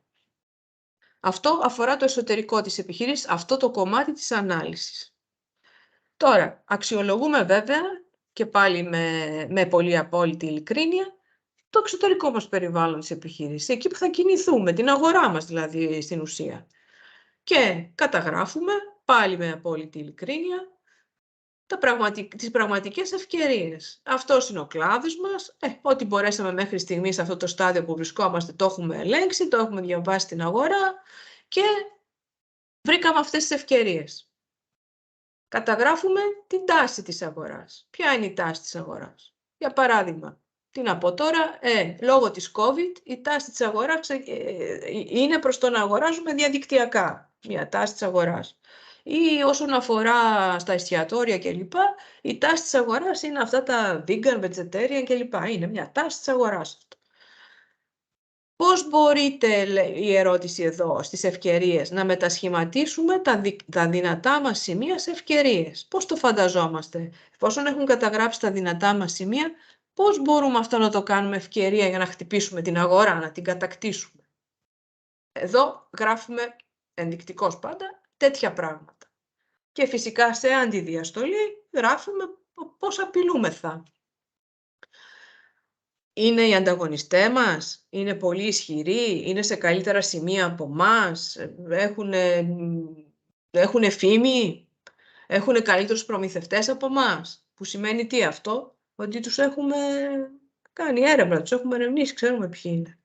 A: Αυτό αφορά το εσωτερικό της επιχείρησης, αυτό το κομμάτι της ανάλυσης. Τώρα, αξιολογούμε βέβαια, και πάλι με πολύ απόλυτη ειλικρίνεια, το εξωτερικό μας περιβάλλον της επιχείρησης, εκεί που θα κινηθούμε, την αγορά μας δηλαδή στην ουσία. Και καταγράφουμε, πάλι με απόλυτη ειλικρίνεια, τις πραγματικές ευκαιρίες. Αυτός είναι ο κλάδος μας, ό,τι μπορέσαμε μέχρι στιγμής σε αυτό το στάδιο που βρισκόμαστε το έχουμε ελέγξει, το έχουμε διαβάσει στην αγορά και βρήκαμε αυτές τις ευκαιρίες. Καταγράφουμε την τάση της αγοράς. Ποια είναι η τάση της αγοράς? Για παράδειγμα, τι να πω τώρα, λόγω της COVID η τάση της αγοράς είναι προς το να αγοράζουμε διαδικτυακά, μια τάση της αγοράς. Ή όσον αφορά στα εστιατόρια κλπ, η τάση της αγοράς είναι αυτά τα vegan, vegetarian κλπ. Είναι μια τάση της αγοράς. Πώς μπορείτε, λέει η ερώτηση εδώ, στις ευκαιρίες, να μετασχηματίσουμε τα δυνατά μας σημεία σε ευκαιρίες? Πώς το φανταζόμαστε? Εφόσον έχουν καταγράψει τα δυνατά μας σημεία, πώς μπορούμε αυτό να το κάνουμε ευκαιρία για να χτυπήσουμε την αγορά, να την κατακτήσουμε? Εδώ γράφουμε ενδεικτικώς πάντα τέτοια πράγματα. Και φυσικά σε αντιδιαστολή γράφουμε πώς απειλούμεθα. Είναι οι ανταγωνιστές μας, είναι πολύ ισχυροί, είναι σε καλύτερα σημεία από εμάς, έχουν φήμη, έχουν καλύτερους προμηθευτές από εμάς. Που σημαίνει τι αυτό? Ότι τους έχουμε κάνει έρευνα, τους έχουμε ερευνήσει, ξέρουμε ποιοι είναι.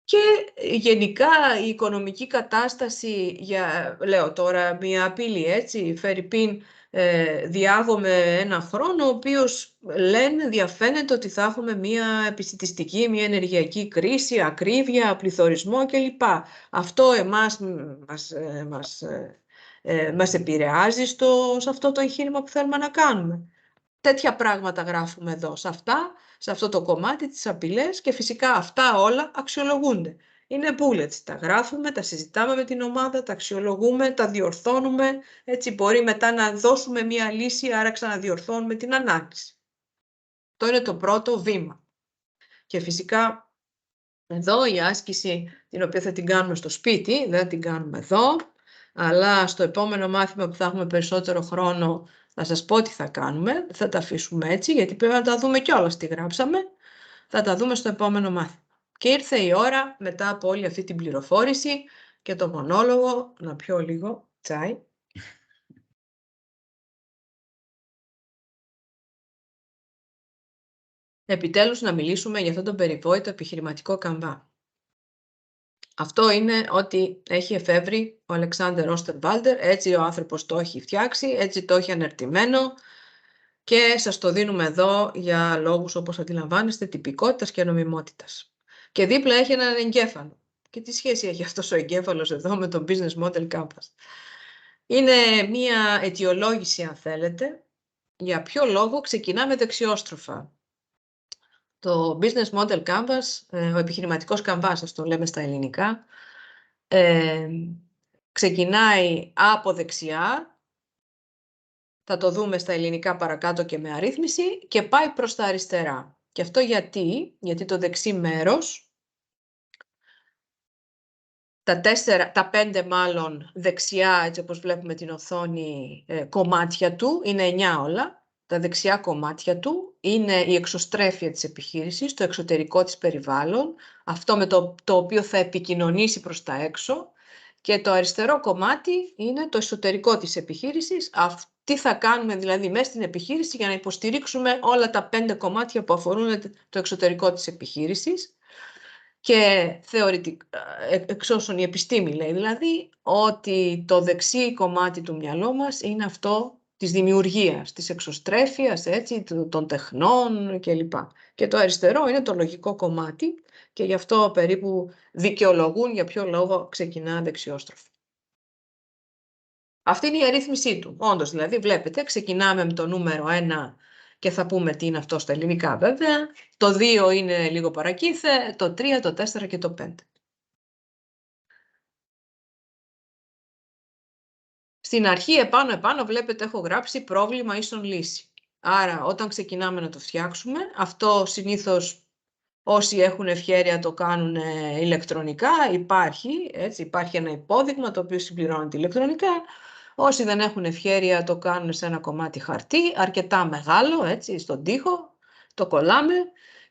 A: Και γενικά η οικονομική κατάσταση, λέω τώρα μια απειλή έτσι, φερειπίν, διάγομαι ένα χρόνο, ο οποίος διαφαίνεται ότι θα έχουμε μια επιστημιστική, μια ενεργειακή κρίση, ακρίβεια, πληθωρισμό κλπ. Αυτό εμάς μας επηρεάζει σε αυτό το εγχείρημα που θέλουμε να κάνουμε. Τέτοια πράγματα γράφουμε εδώ, σε αυτό το κομμάτι, τις απειλές, και φυσικά αυτά όλα αξιολογούνται. Είναι bullets, τα γράφουμε, τα συζητάμε με την ομάδα, τα αξιολογούμε, τα διορθώνουμε, έτσι μπορεί μετά να δώσουμε μία λύση, άρα ξαναδιορθώνουμε την ανάλυση. Αυτό είναι το πρώτο βήμα. Και φυσικά εδώ η άσκηση, την οποία θα την κάνουμε στο σπίτι, δεν την κάνουμε εδώ, αλλά στο επόμενο μάθημα που θα έχουμε περισσότερο χρόνο θα σας πω τι θα κάνουμε, θα τα αφήσουμε έτσι, γιατί πρέπει να τα δούμε κιόλας τι γράψαμε, θα τα δούμε στο επόμενο μάθημα. Και ήρθε η ώρα, μετά από όλη αυτή την πληροφόρηση και το μονόλογο, να πιω λίγο τσάι. Επιτέλους να μιλήσουμε για αυτό το περιβόητο επιχειρηματικό καμβά. Αυτό είναι ό,τι έχει εφεύρει ο Αλεξάνδερ Όστερβάλτερ, έτσι ο άνθρωπος το έχει φτιάξει, έτσι το έχει ανερτημένο και σας το δίνουμε εδώ για λόγους, όπως αντιλαμβάνεστε, τυπικότητας και νομιμότητας. Και δίπλα έχει έναν εγκέφαλο. Και τι σχέση έχει αυτός ο εγκέφαλος εδώ με το Business Model Canvas? Είναι μία αιτιολόγηση, αν θέλετε, για ποιο λόγο ξεκινάμε δεξιόστροφα. Το Business Model Canvas, ο επιχειρηματικός καμβάς, ας το λέμε στα ελληνικά, ξεκινάει από δεξιά, θα το δούμε στα ελληνικά παρακάτω και με αρρύθμιση, και πάει προς τα αριστερά. Και αυτό γιατί το δεξί μέρος, τα 5 μάλλον δεξιά, έτσι όπως βλέπουμε την οθόνη, κομμάτια του, είναι 9 όλα. Τα δεξιά κομμάτια του είναι η εξωστρέφεια της επιχείρησης, το εξωτερικό της περιβάλλον, αυτό με το οποίο θα επικοινωνήσει προς τα έξω, και το αριστερό κομμάτι είναι το εσωτερικό της επιχείρησης, τι θα κάνουμε δηλαδή μέσα στην επιχείρηση για να υποστηρίξουμε όλα τα 5 κομμάτια που αφορούν το εξωτερικό της επιχείρησης. Και θεωρητικά, εξ όσων η επιστήμη λέει δηλαδή, ότι το δεξί κομμάτι του μυαλό μας είναι αυτό της δημιουργίας, της εξωστρέφειας, έτσι, των τεχνών κλπ. Και το αριστερό είναι το λογικό κομμάτι, και γι' αυτό περίπου δικαιολογούν για ποιο λόγο ξεκινά δεξιόστροφη. Αυτή είναι η αρρύθμισή του. Όντως, δηλαδή, βλέπετε, ξεκινάμε με το νούμερο 1 και θα πούμε τι είναι αυτό στα ελληνικά βέβαια. Το 2 είναι λίγο παρακείθε, το 3, το 4 και το 5. Στην αρχή, επάνω βλέπετε, έχω γράψει πρόβλημα ίσον λύση. Άρα, όταν ξεκινάμε να το φτιάξουμε, αυτό συνήθως όσοι έχουν ευχέρεια το κάνουν ηλεκτρονικά, υπάρχει ένα υπόδειγμα το οποίο συμπληρώνεται ηλεκτρονικά. Όσοι δεν έχουν ευχέρεια το κάνουν σε ένα κομμάτι χαρτί, αρκετά μεγάλο, έτσι, στον τοίχο, το κολλάμε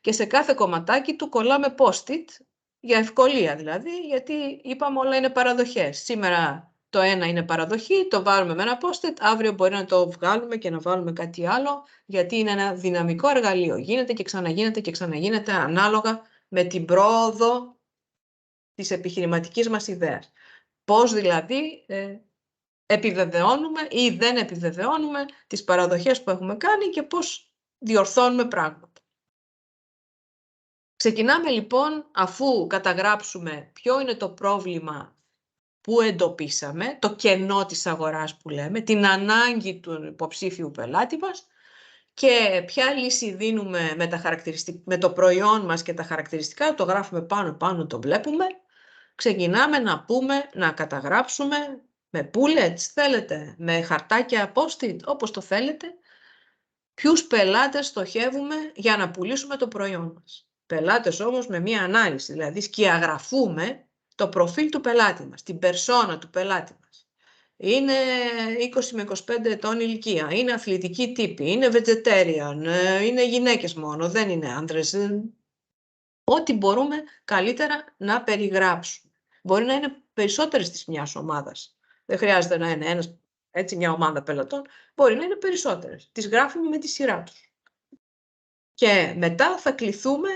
A: και σε κάθε κομματάκι του κολλάμε post-it, για ευκολία δηλαδή, γιατί είπαμε όλα είναι παραδοχές. Σήμερα το ένα είναι παραδοχή, το βάλουμε με ένα post-it, αύριο μπορεί να το βγάλουμε και να βάλουμε κάτι άλλο, γιατί είναι ένα δυναμικό εργαλείο. Γίνεται και ξαναγίνεται και ξαναγίνεται ανάλογα με την πρόοδο της επιχειρηματικής μας ιδέας. Πώς δηλαδή επιβεβαιώνουμε ή δεν επιβεβαιώνουμε τις παραδοχές που έχουμε κάνει και πώς διορθώνουμε πράγματα. Ξεκινάμε λοιπόν, αφού καταγράψουμε ποιο είναι το πρόβλημα που εντοπίσαμε, το κενό της αγοράς που λέμε, την ανάγκη του υποψήφιου πελάτη μας και ποια λύση δίνουμε με το προϊόν μας και τα χαρακτηριστικά, το γράφουμε πάνω, το βλέπουμε. Ξεκινάμε να καταγράψουμε με bullets, θέλετε, με χαρτάκια post-it, όπως το θέλετε, ποιους πελάτες στοχεύουμε για να πουλήσουμε το προϊόν μας. Πελάτες όμως με μία ανάλυση, δηλαδή σκιαγραφούμε το προφίλ του πελάτη μας, την περσόνα του πελάτη μας. Είναι 20 με 25 ετών ηλικία, είναι αθλητικοί τύποι, είναι vegetarian, είναι γυναίκες μόνο, δεν είναι άντρες. Ό,τι μπορούμε καλύτερα να περιγράψουμε. Μπορεί να είναι περισσότερες της μιας ομάδας. Δεν χρειάζεται να είναι μια ομάδα πελατών, μπορεί να είναι περισσότερες. Τις γράφουμε με τη σειρά τους. Και μετά θα κληθούμε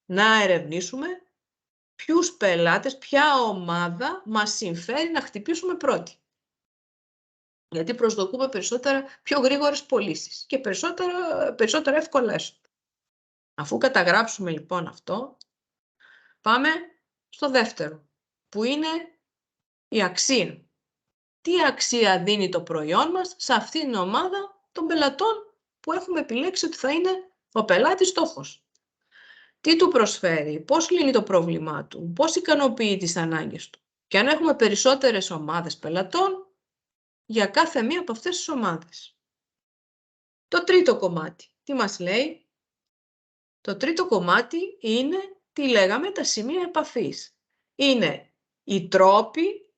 A: να ερευνήσουμε ποιους πελάτες, ποια ομάδα μας συμφέρει να χτυπήσουμε πρώτη. Γιατί προσδοκούμε πιο γρήγορες πωλήσεις και περισσότερα εύκολα έσοδα. Αφού καταγράψουμε λοιπόν αυτό, πάμε στο δεύτερο, που είναι η αξία. Τι αξία δίνει το προϊόν μας σε αυτήν την ομάδα των πελατών που έχουμε επιλέξει ότι θα είναι ο πελάτης στόχος. Τι του προσφέρει, πώς λύνει το πρόβλημά του, πώς ικανοποιεί τις ανάγκες του. Και αν έχουμε περισσότερες ομάδες πελατών, για κάθε μία από αυτές τις ομάδες. Το τρίτο κομμάτι, τι μας λέει? Το τρίτο κομμάτι είναι, τι λέγαμε, τα σημεία επαφής. Είναι οι τρόποι,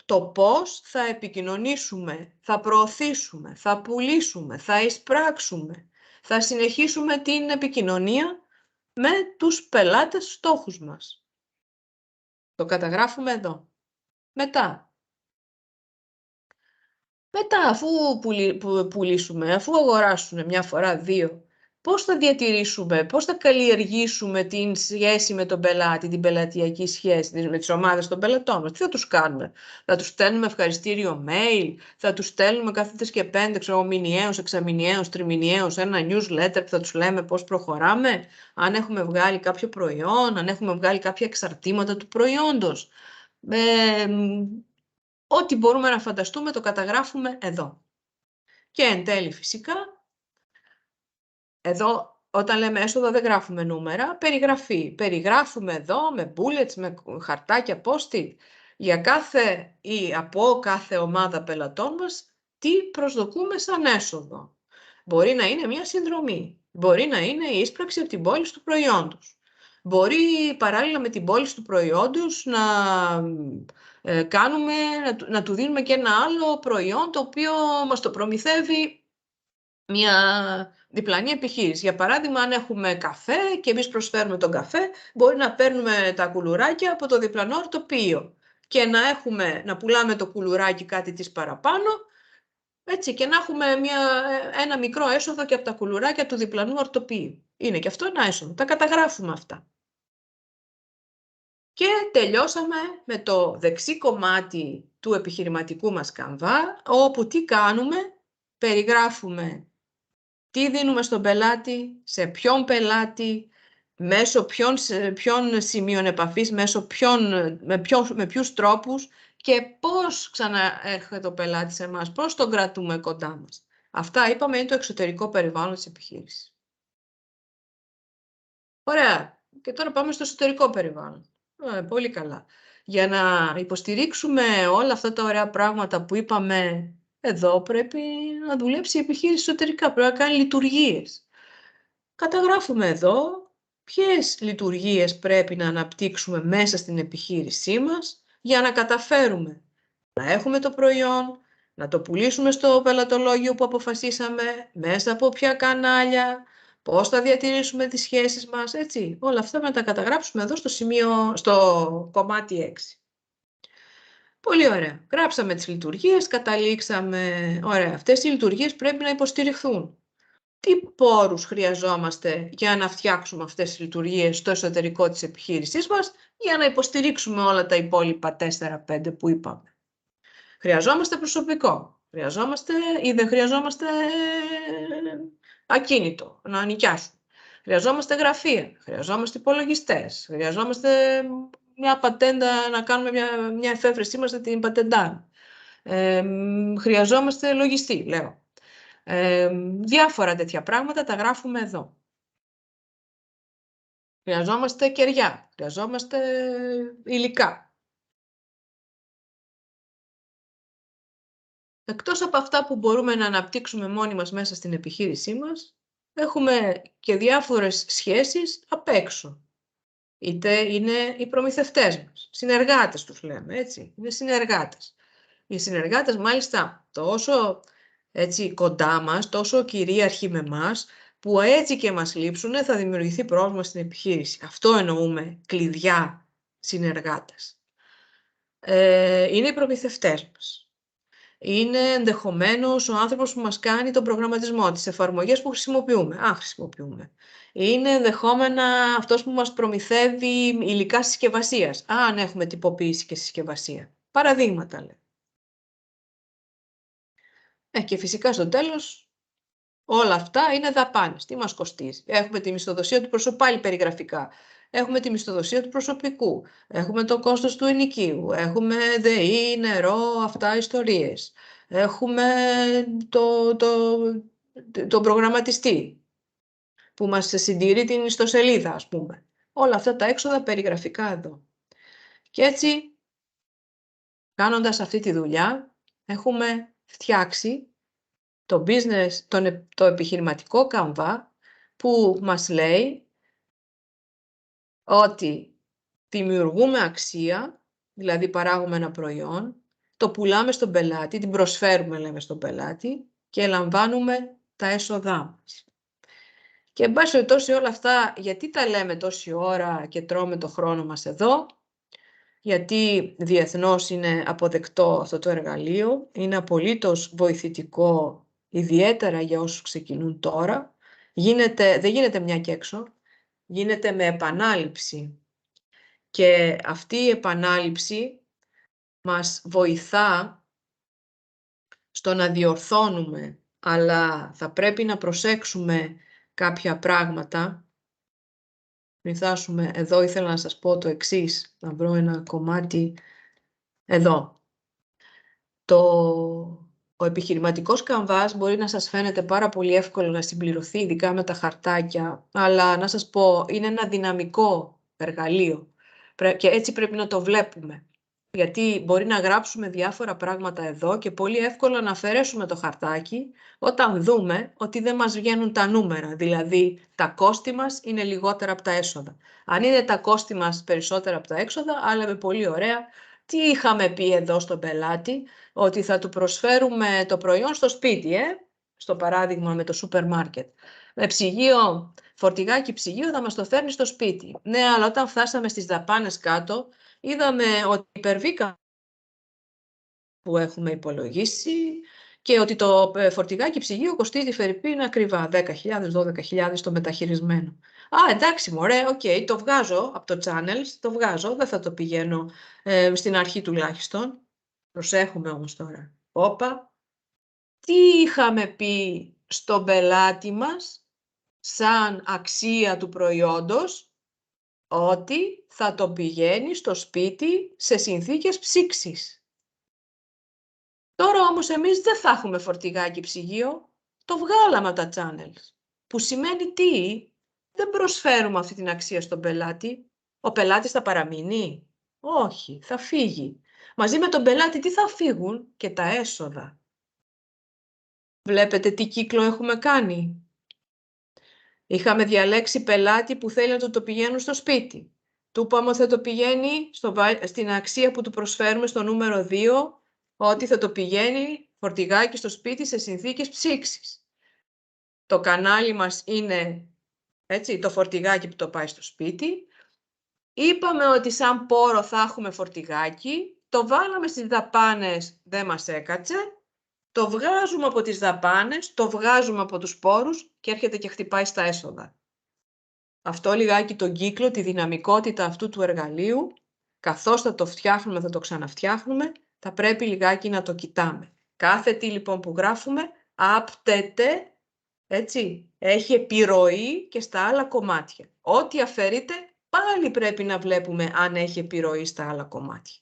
A: το πώς θα επικοινωνήσουμε, θα προωθήσουμε, θα πουλήσουμε, θα εισπράξουμε, θα συνεχίσουμε την επικοινωνία με τους πελάτες στόχους μας. Το καταγράφουμε εδώ. Μετά, αφού πουλήσουμε, αφού αγοράσουν μια φορά, δύο, πώς θα διατηρήσουμε, πώς θα καλλιεργήσουμε την σχέση με τον πελάτη, την πελατειακή σχέση με τις ομάδες των πελατών μας. Τι θα τους κάνουμε? Θα τους στέλνουμε ευχαριστήριο mail, θα τους στέλνουμε κάθε 4 και 5, μηνιαίους, εξαμηνιαίους, τριμηνιαίους, ένα newsletter που θα τους λέμε πώς προχωράμε, αν έχουμε βγάλει κάποιο προϊόν, αν έχουμε βγάλει κάποια εξαρτήματα του προϊόντος. Ό,τι μπορούμε να φανταστούμε το καταγράφουμε εδώ. Και εν τέλει φυσικά, εδώ όταν λέμε έσοδα δεν γράφουμε νούμερα, περιγραφή. Περιγράφουμε εδώ με bullets, με χαρτάκια post-it, για κάθε ή από κάθε ομάδα πελατών μας, τι προσδοκούμε σαν έσοδο. Μπορεί να είναι μια συνδρομή, μπορεί να είναι η είσπραξη από την πώληση του προϊόντος. Μπορεί παράλληλα με την πώληση του προϊόντος να του δίνουμε και ένα άλλο προϊόν το οποίο μας το προμηθεύει μια διπλανή επιχείρηση. Για παράδειγμα, αν έχουμε καφέ και εμείς προσφέρουμε τον καφέ, μπορεί να παίρνουμε τα κουλουράκια από το διπλανό ορτοπείο και να πουλάμε το κουλουράκι κάτι της παραπάνω, έτσι, και να έχουμε ένα μικρό έσοδο και από τα κουλουράκια του διπλανού ορτοπείου. Είναι και αυτό ένα έσοδο. Τα καταγράφουμε αυτά. Και τελειώσαμε με το δεξί κομμάτι του επιχειρηματικού μας καμβά, όπου τι κάνουμε? Περιγράφουμε τι δίνουμε στον πελάτη, σε ποιον πελάτη, μέσω ποιον σημείων επαφής, με ποιους τρόπους και πώς ξαναέρχεται ο πελάτης σε εμάς, πώς τον κρατούμε κοντά μας. Αυτά είπαμε είναι το εξωτερικό περιβάλλον της επιχείρησης. Ωραία. Και τώρα πάμε στο εσωτερικό περιβάλλον. Πολύ καλά. Για να υποστηρίξουμε όλα αυτά τα ωραία πράγματα που είπαμε εδώ, πρέπει να δουλέψει η επιχείρηση εσωτερικά, πρέπει να κάνει λειτουργίες. Καταγράφουμε εδώ ποιες λειτουργίες πρέπει να αναπτύξουμε μέσα στην επιχείρησή μας για να καταφέρουμε να έχουμε το προϊόν, να το πουλήσουμε στο πελατολόγιο που αποφασίσαμε, μέσα από ποια κανάλια, πώς θα διατηρήσουμε τις σχέσεις μας, έτσι. Όλα αυτά να τα καταγράψουμε εδώ στο κομμάτι 6. Πολύ ωραία. Γράψαμε τις λειτουργίες, καταλήξαμε. Ωραία. Αυτές οι λειτουργίες πρέπει να υποστηριχθούν. Τι πόρους χρειαζόμαστε για να φτιάξουμε αυτές τις λειτουργίες στο εσωτερικό της επιχείρησής μας, για να υποστηρίξουμε όλα τα υπόλοιπα 4-5 που είπαμε. Χρειαζόμαστε προσωπικό. Χρειαζόμαστε ή δεν χρειαζόμαστε ακίνητο να νοικιάσουμε. Χρειαζόμαστε γραφεία. Χρειαζόμαστε υπολογιστές. Χρειαζόμαστε μια πατέντα, να κάνουμε μια εφεύρεσή μας, να την πατεντάρουμε. Χρειαζόμαστε λογιστή, λέω. Διάφορα τέτοια πράγματα τα γράφουμε εδώ. Χρειαζόμαστε κεριά. Χρειαζόμαστε υλικά. Εκτός από αυτά που μπορούμε να αναπτύξουμε μόνοι μας μέσα στην επιχείρησή μας, έχουμε και διάφορες σχέσεις απ' έξω. Είτε είναι οι προμηθευτές μας, συνεργάτες τους λέμε, έτσι, είναι συνεργάτες. Οι συνεργάτες μάλιστα τόσο έτσι, κοντά μας, τόσο κυρίαρχοι με εμάς, που έτσι και μας λείψουν θα δημιουργηθεί πρόβλημα στην επιχείρηση. Αυτό εννοούμε κλειδιά συνεργάτες. Είναι οι προμηθευτές μας. Είναι ενδεχομένως ο άνθρωπος που μας κάνει τον προγραμματισμό, τις εφαρμογές που χρησιμοποιούμε. Χρησιμοποιούμε. Είναι ενδεχόμενα αυτός που μας προμηθεύει υλικά συσκευασίας. Αν έχουμε τυποποίηση και συσκευασία. Παραδείγματα λέω. Και φυσικά στο τέλος όλα αυτά είναι δαπάνες. Τι μας κοστίζει? Έχουμε τη μισθοδοσία του προσωπικού, πάλι περιγραφικά. Έχουμε τη μισθοδοσία του προσωπικού. Έχουμε το κόστος του ενοικίου. Έχουμε ΔΕΗ, νερό, αυτά ιστορίες. Έχουμε τον προγραμματιστή που μας συντηρεί την ιστοσελίδα, ας πούμε. Όλα αυτά τα έξοδα περιγραφικά εδώ. Και έτσι, κάνοντας αυτή τη δουλειά, έχουμε φτιάξει το business, το επιχειρηματικό Canva, που μας λέει ότι δημιουργούμε αξία, δηλαδή παράγουμε ένα προϊόν, το πουλάμε στον πελάτη, την προσφέρουμε λέμε στον πελάτη και λαμβάνουμε τα έσοδά μας. Και εν πάση περιπτώσει όλα αυτά, γιατί τα λέμε τόση ώρα και τρώμε το χρόνο μας εδώ? Γιατί διεθνώς είναι αποδεκτό αυτό το εργαλείο, είναι απολύτως βοηθητικό, ιδιαίτερα για όσους ξεκινούν τώρα. Δεν γίνεται μια και έξω, γίνεται με επανάληψη. Και αυτή η επανάληψη μας βοηθά στο να διορθώνουμε, αλλά θα πρέπει να προσέξουμε κάποια πράγματα. Πριν φτάσουμε εδώ, ήθελα να σας πω το εξής, να βρω ένα κομμάτι εδώ. Ο επιχειρηματικός καμβάς μπορεί να σας φαίνεται πάρα πολύ εύκολο να συμπληρωθεί, ειδικά με τα χαρτάκια, αλλά να σας πω, είναι ένα δυναμικό εργαλείο και έτσι πρέπει να το βλέπουμε. Γιατί μπορεί να γράψουμε διάφορα πράγματα εδώ και πολύ εύκολα να αφαιρέσουμε το χαρτάκι όταν δούμε ότι δεν μας βγαίνουν τα νούμερα, δηλαδή τα κόστη μας είναι λιγότερα από τα έσοδα. Αν είναι τα κόστη μας περισσότερα από τα έξοδα, αλλά πολύ ωραία, τι είχαμε πει εδώ στον πελάτη? Ότι θα του προσφέρουμε το προϊόν στο σπίτι, στο παράδειγμα με το σούπερ μάρκετ. Με ψυγείο, φορτηγάκι ψυγείο θα μας το φέρνει στο σπίτι. Ναι, αλλά όταν φτάσαμε στις δαπάνες κάτω, είδαμε ότι υπερβήκαμε που έχουμε υπολογίσει και ότι το φορτηγάκι ψυγείο κοστίζει φερειπίν ακριβά 10.000, 12.000 το μεταχειρισμένο. Εντάξει μωρέ, οκ, το βγάζω από το channels, το βγάζω, δεν θα το πηγαίνω στην αρχή τουλάχιστον. Προσέχουμε όμως τώρα. Όπα, τι είχαμε πει στον πελάτη μας σαν αξία του προϊόντος? Ότι θα το πηγαίνει στο σπίτι σε συνθήκες ψήξης. Τώρα όμως εμείς δεν θα έχουμε φορτηγάκι ψυγείο, το βγάλαμε από τα channels. Που σημαίνει τι? Δεν προσφέρουμε αυτή την αξία στον πελάτη. Ο πελάτης θα παραμείνει? Όχι, θα φύγει. Μαζί με τον πελάτη τι θα φύγουν? Και τα έσοδα. Βλέπετε τι κύκλο έχουμε κάνει. Είχαμε διαλέξει πελάτη που θέλει να το πηγαίνουν στο σπίτι. Του είπαμε ότι θα το πηγαίνει στην αξία που του προσφέρουμε στο νούμερο 2, ότι θα το πηγαίνει φορτηγάκι στο σπίτι σε συνθήκες ψήξης. Το κανάλι μας είναι έτσι, το φορτηγάκι που το πάει στο σπίτι. Είπαμε ότι σαν πόρο θα έχουμε φορτηγάκι, το βάλαμε στις δαπάνες, δεν μας έκατσε, το βγάζουμε από τις δαπάνες, το βγάζουμε από τους πόρους και έρχεται και χτυπάει στα έσοδα. Αυτό λιγάκι τον κύκλο, τη δυναμικότητα αυτού του εργαλείου, καθώς θα το φτιάχνουμε, θα το ξαναφτιάχνουμε, θα πρέπει λιγάκι να το κοιτάμε. Κάθε τι λοιπόν που γράφουμε, άπτεται, έτσι, έχει επιρροή και στα άλλα κομμάτια. Ό,τι αφαιρείται, πάλι πρέπει να βλέπουμε αν έχει επιρροή στα άλλα κομμάτια.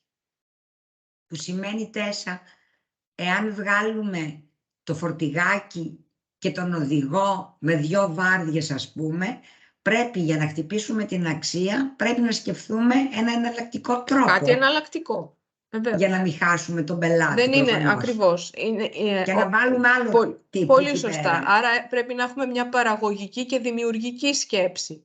B: Που σημαίνει, Τέσσα, εάν βγάλουμε το φορτηγάκι και τον οδηγό με 2 βάρδιες, ας πούμε, πρέπει για να χτυπήσουμε την αξία, πρέπει να σκεφτούμε ένα εναλλακτικό τρόπο.
A: Κάτι εναλλακτικό.
B: Για να μην χάσουμε τον πελάτη.
A: Δεν είναι
B: προφανώς.
A: ακριβώς.
B: Για να βάλουμε άλλο τύπο.
A: Πολύ σωστά. Άρα πρέπει να έχουμε μια παραγωγική και δημιουργική σκέψη.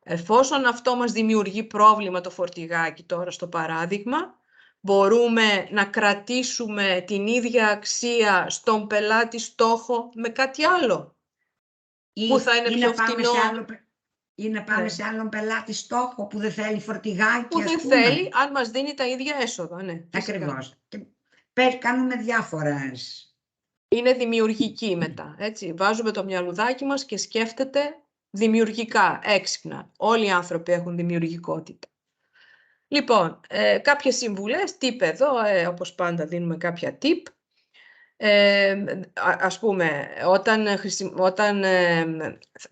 A: Εφόσον αυτό μας δημιουργεί πρόβλημα το φορτηγάκι τώρα στο παράδειγμα, μπορούμε να κρατήσουμε την ίδια αξία στον πελάτη στόχο με κάτι άλλο. Που θα είναι πιο φτηνό.
B: Ή να πάμε σε άλλον πελάτη στόχο που δεν θέλει φορτηγάκι.
A: Που δεν θέλει, αν μας δίνει τα ίδια έσοδα. Ναι,
B: ακριβώς. Κάνουμε διάφορες.
A: Είναι δημιουργική μετά. Έτσι. Βάζουμε το μυαλουδάκι μας και σκέφτεται δημιουργικά, έξυπνα. Όλοι οι άνθρωποι έχουν δημιουργικότητα. Λοιπόν, κάποιες συμβουλές, tip εδώ, όπως πάντα δίνουμε κάποια tip. Ας πούμε, όταν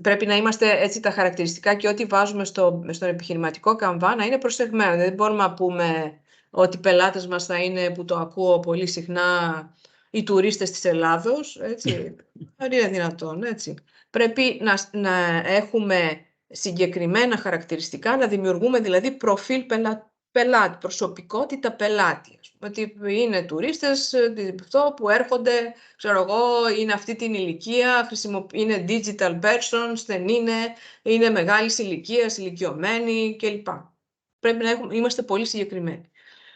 A: πρέπει να είμαστε έτσι τα χαρακτηριστικά και ό,τι βάζουμε στον επιχειρηματικό καμβά να είναι προσεγμένο. Δεν μπορούμε να πούμε ότι οι πελάτες μας θα είναι, που το ακούω πολύ συχνά, οι τουρίστες της Ελλάδος. Έτσι. Δεν είναι δυνατόν. Έτσι. Πρέπει να έχουμε συγκεκριμένα χαρακτηριστικά, να δημιουργούμε δηλαδή προφίλ πελάτη, προσωπικότητα πελάτη. Ότι είναι τουρίστες που έρχονται, ξέρω εγώ, είναι αυτή την ηλικία, είναι digital persons, δεν είναι μεγάλης ηλικίας, ηλικιωμένοι κλπ. Πρέπει να είμαστε πολύ συγκεκριμένοι.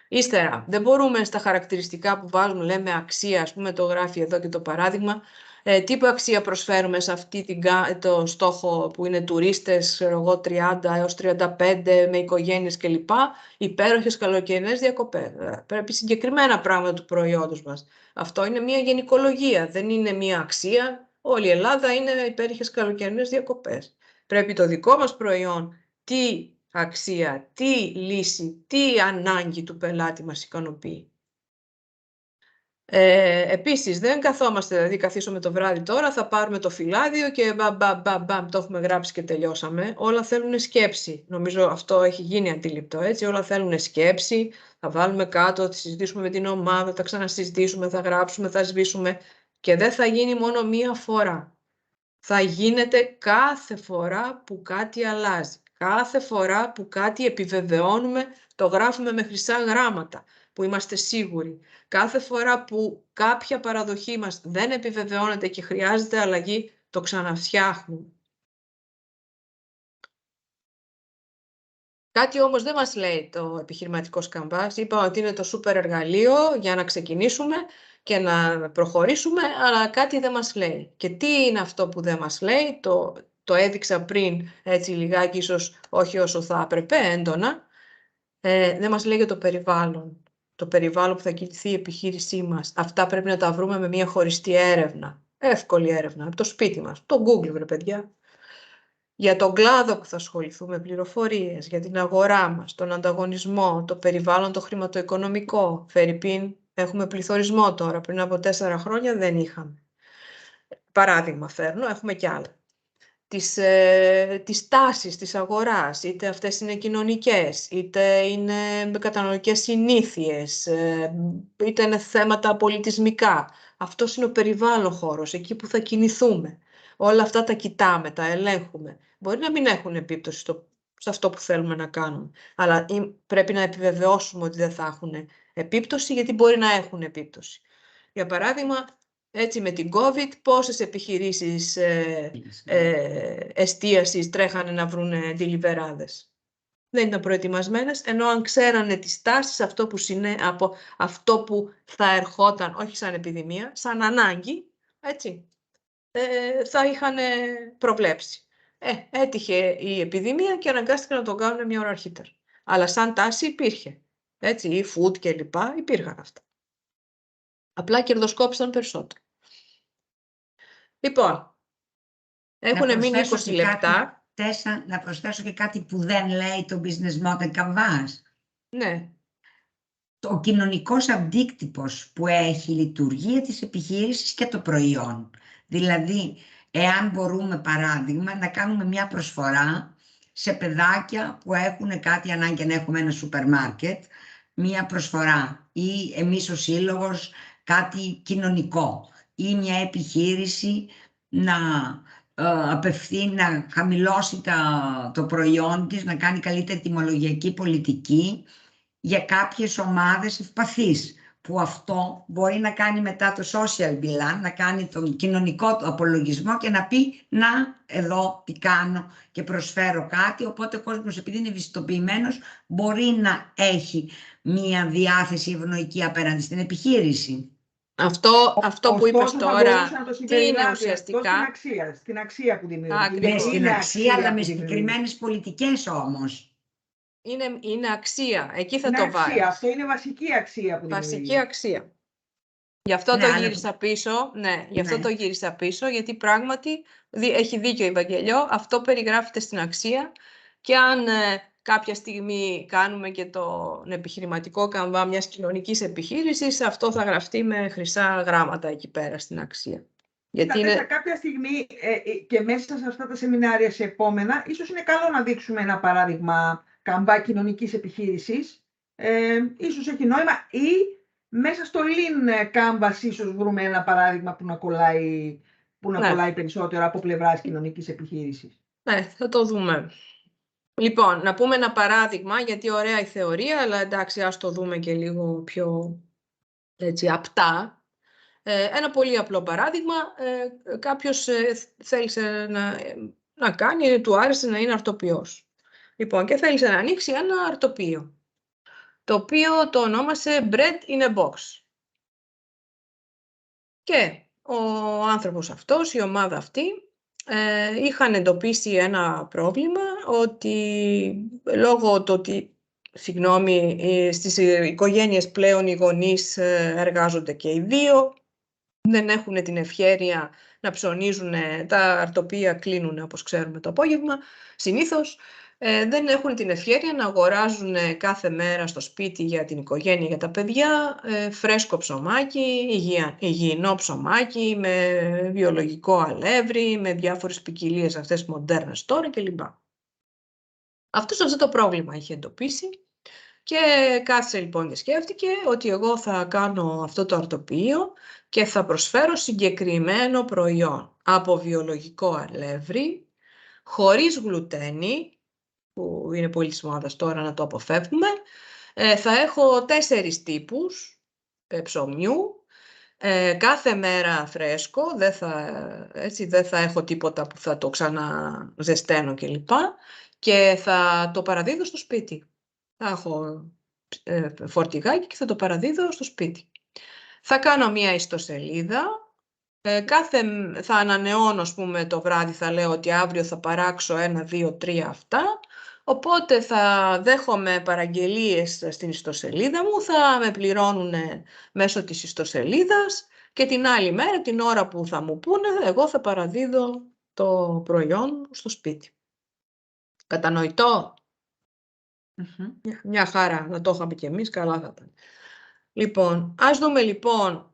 A: Ύστερα, δεν μπορούμε στα χαρακτηριστικά που βάζουμε, λέμε αξία, ας πούμε το γράφει εδώ και το παράδειγμα, τι αξία προσφέρουμε σε αυτή το στόχο που είναι τουρίστες, 30 έως 35 με οικογένειες κλπ. Υπέροχες καλοκαιρινές διακοπές. Πρέπει συγκεκριμένα πράγματα του προϊόντος μας. Αυτό είναι μια γενικολογία, δεν είναι μια αξία. Όλη η Ελλάδα είναι υπέροχες καλοκαιρινές διακοπές. Πρέπει το δικό μας προϊόν, τι αξία, τι λύση, τι ανάγκη του πελάτη μας ικανοποιεί. Επίσης, δεν καθόμαστε, δηλαδή καθίσουμε το βράδυ τώρα, θα πάρουμε το φυλάδιο και μπαμ, το έχουμε γράψει και τελειώσαμε. Όλα θέλουν σκέψη. Νομίζω αυτό έχει γίνει αντιληπτό, έτσι. Όλα θέλουν σκέψη, θα βάλουμε κάτω, θα συζητήσουμε με την ομάδα, θα ξανασυζητήσουμε, θα γράψουμε, θα σβήσουμε. Και δεν θα γίνει μόνο μία φορά. Θα γίνεται κάθε φορά που κάτι αλλάζει. Κάθε φορά που κάτι επιβεβαιώνουμε, το γράφουμε με χρυσά γράμματα, που είμαστε σίγουροι. Κάθε φορά που κάποια παραδοχή μας δεν επιβεβαιώνεται και χρειάζεται αλλαγή, το ξαναφτιάχνουμε. Κάτι όμως δεν μας λέει το επιχειρηματικό καμβάς. Είπα ότι είναι το σούπερ εργαλείο για να ξεκινήσουμε και να προχωρήσουμε, αλλά κάτι δεν μας λέει. Και τι είναι αυτό που δεν μας λέει, το έδειξα πριν, έτσι λιγάκι, ίσως όχι όσο θα έπρεπε, έντονα. Δεν μας λέει για το περιβάλλον. Το περιβάλλον που θα κινηθεί η επιχείρησή μας. Αυτά πρέπει να τα βρούμε με μια χωριστή έρευνα. Εύκολη έρευνα, από το σπίτι μας. Το Google, βρε παιδιά. Για τον κλάδο που θα ασχοληθούμε, πληροφορίες, για την αγορά μας, τον ανταγωνισμό, το περιβάλλον, το χρηματοοικονομικό. Φερρυπίν, έχουμε πληθωρισμό τώρα. Πριν από 4 χρόνια δεν είχαμε. Παράδειγμα φέρνω, έχουμε κι άλλα. Τις τάσεις της αγοράς, είτε αυτές είναι κοινωνικές, είτε είναι καταναλωτικές συνήθειες, είτε είναι θέματα πολιτισμικά. Αυτός είναι ο περιβάλλον χώρος, εκεί που θα κινηθούμε. Όλα αυτά τα κοιτάμε, τα ελέγχουμε. Μπορεί να μην έχουν επίπτωση σε αυτό που θέλουμε να κάνουμε. Αλλά πρέπει να επιβεβαιώσουμε ότι δεν θα έχουν επίπτωση, γιατί μπορεί να έχουν επίπτωση. Για παράδειγμα, έτσι με την COVID, πόσες επιχειρήσεις εστίασης τρέχανε να βρουν deliverάδες. Δεν ήταν προετοιμασμένες, ενώ αν ξέρανε τις τάσεις, από αυτό που θα ερχόταν, όχι σαν επιδημία, σαν ανάγκη, έτσι, θα είχαν προβλέψει. Έτυχε η επιδημία και αναγκάστηκαν να το κάνουν μια ώρα αρχίτερα. Αλλά σαν τάση υπήρχε. Έτσι, η food και λοιπά, υπήρχαν αυτά. Απλά κερδοσκόπησαν περισσότερο. Λοιπόν, έχουν μείνει 20 λεπτά.
B: Να προσθέσω και κάτι που δεν λέει το business model Canvas.
A: Ναι.
B: Ο κοινωνικός αντίκτυπος που έχει η λειτουργία της επιχείρησης και το προϊόν. Δηλαδή, εάν μπορούμε παράδειγμα να κάνουμε μια προσφορά σε παιδάκια που έχουν κάτι ανάγκη να έχουμε ένα σούπερ μάρκετ, μια προσφορά ή εμείς ο σύλλογος κάτι κοινωνικό ή μια επιχείρηση να να χαμηλώσει το προϊόν της, να κάνει καλύτερη τιμολογιακή πολιτική για κάποιες ομάδες ευπαθείς, που αυτό μπορεί να κάνει μετά το social bilan, να κάνει τον κοινωνικό απολογισμό και να πει να εδώ τι κάνω και προσφέρω κάτι, οπότε ο κόσμος επειδή είναι ευαισθητοποιημένος μπορεί να έχει μία διάθεση ευνοϊκή απέναντι στην επιχείρηση.
A: Αυτό που είπες τώρα, τι είναι ουσιαστικά?
C: Στην αξία που δημιουργεί.
B: Ναι, στην αξία, αλλά με συγκεκριμένες πολιτικές όμως.
A: Είναι αξία, εκεί θα το βάλεις.
C: Αυτό είναι βασική αξία που δημιουργεί.
A: Βασική αξία. Γι' αυτό το γύρισα πίσω, το γύρισα πίσω, γιατί πράγματι έχει δίκιο η Βαγγελιό, αυτό περιγράφεται στην αξία και αν κάποια στιγμή κάνουμε και τον επιχειρηματικό καμβά μιας κοινωνικής επιχείρησης, αυτό θα γραφτεί με χρυσά γράμματα εκεί πέρα στην αξία.
C: Γιατί κάποια στιγμή και μέσα σε αυτά τα σεμινάρια σε επόμενα, ίσως είναι καλό να δείξουμε ένα παράδειγμα καμβά κοινωνικής επιχείρησης, ίσως έχει νόημα, ή μέσα στο Lean Canvas ίσως βρούμε ένα παράδειγμα που να κολλάει περισσότερο από πλευράς κοινωνικής επιχείρησης.
A: Ναι, θα το δούμε. Λοιπόν, να πούμε ένα παράδειγμα, γιατί ωραία η θεωρία, αλλά εντάξει, ας το δούμε και λίγο πιο έτσι, απτά. Ένα πολύ απλό παράδειγμα, κάποιος θέλησε να κάνει, του άρεσε να είναι αρτοποιός. Λοιπόν, και θέλησε να ανοίξει ένα αρτοπείο, το οποίο το ονόμασε Bread in a Box. Και ο άνθρωπος αυτός, η ομάδα αυτή, είχαν εντοπίσει ένα πρόβλημα, ότι λόγω του ότι, στις οικογένειες πλέον οι γονείς εργάζονται και οι δύο, δεν έχουν την ευχέρεια να ψωνίζουν, τα αρτοπεία κλείνουν όπως ξέρουμε το απόγευμα, συνήθως δεν έχουν την ευχέρεια να αγοράζουν κάθε μέρα στο σπίτι για την οικογένεια, για τα παιδιά, φρέσκο ψωμάκι, υγιεινό ψωμάκι, με βιολογικό αλεύρι, με διάφορες ποικιλίες αυτές μοντέρνες τώρα κλπ. Αυτός αυτό το πρόβλημα είχε εντοπίσει και κάθισε λοιπόν και σκέφτηκε ότι εγώ θα κάνω αυτό το αρτοπείο και θα προσφέρω συγκεκριμένο προϊόν από βιολογικό αλεύρι, χωρίς γλουτένι, που είναι πολύ της μόδας τώρα να το αποφεύγουμε. Θα έχω 4 τύπους ψωμιού, κάθε μέρα φρέσκο, δεν θα έχω τίποτα που θα το ξαναζεσταίνω κλπ. Και θα το παραδίδω στο σπίτι. Θα έχω φορτηγάκι και θα το παραδίδω στο σπίτι. Θα κάνω μία ιστοσελίδα. Θα ανανεώνω, ας πούμε, το βράδυ, θα λέω ότι αύριο θα παράξω 1, 2, 3 αυτά. Οπότε θα δέχομαι παραγγελίες στην ιστοσελίδα μου, θα με πληρώνουν μέσω της ιστοσελίδας και την άλλη μέρα, την ώρα που θα μου πούνε, εγώ θα παραδίδω το προϊόν μου στο σπίτι. Κατανοητό? Μια χαρά, να το είχαμε κι εμείς, καλά θα ήταν. Λοιπόν, ας δούμε λοιπόν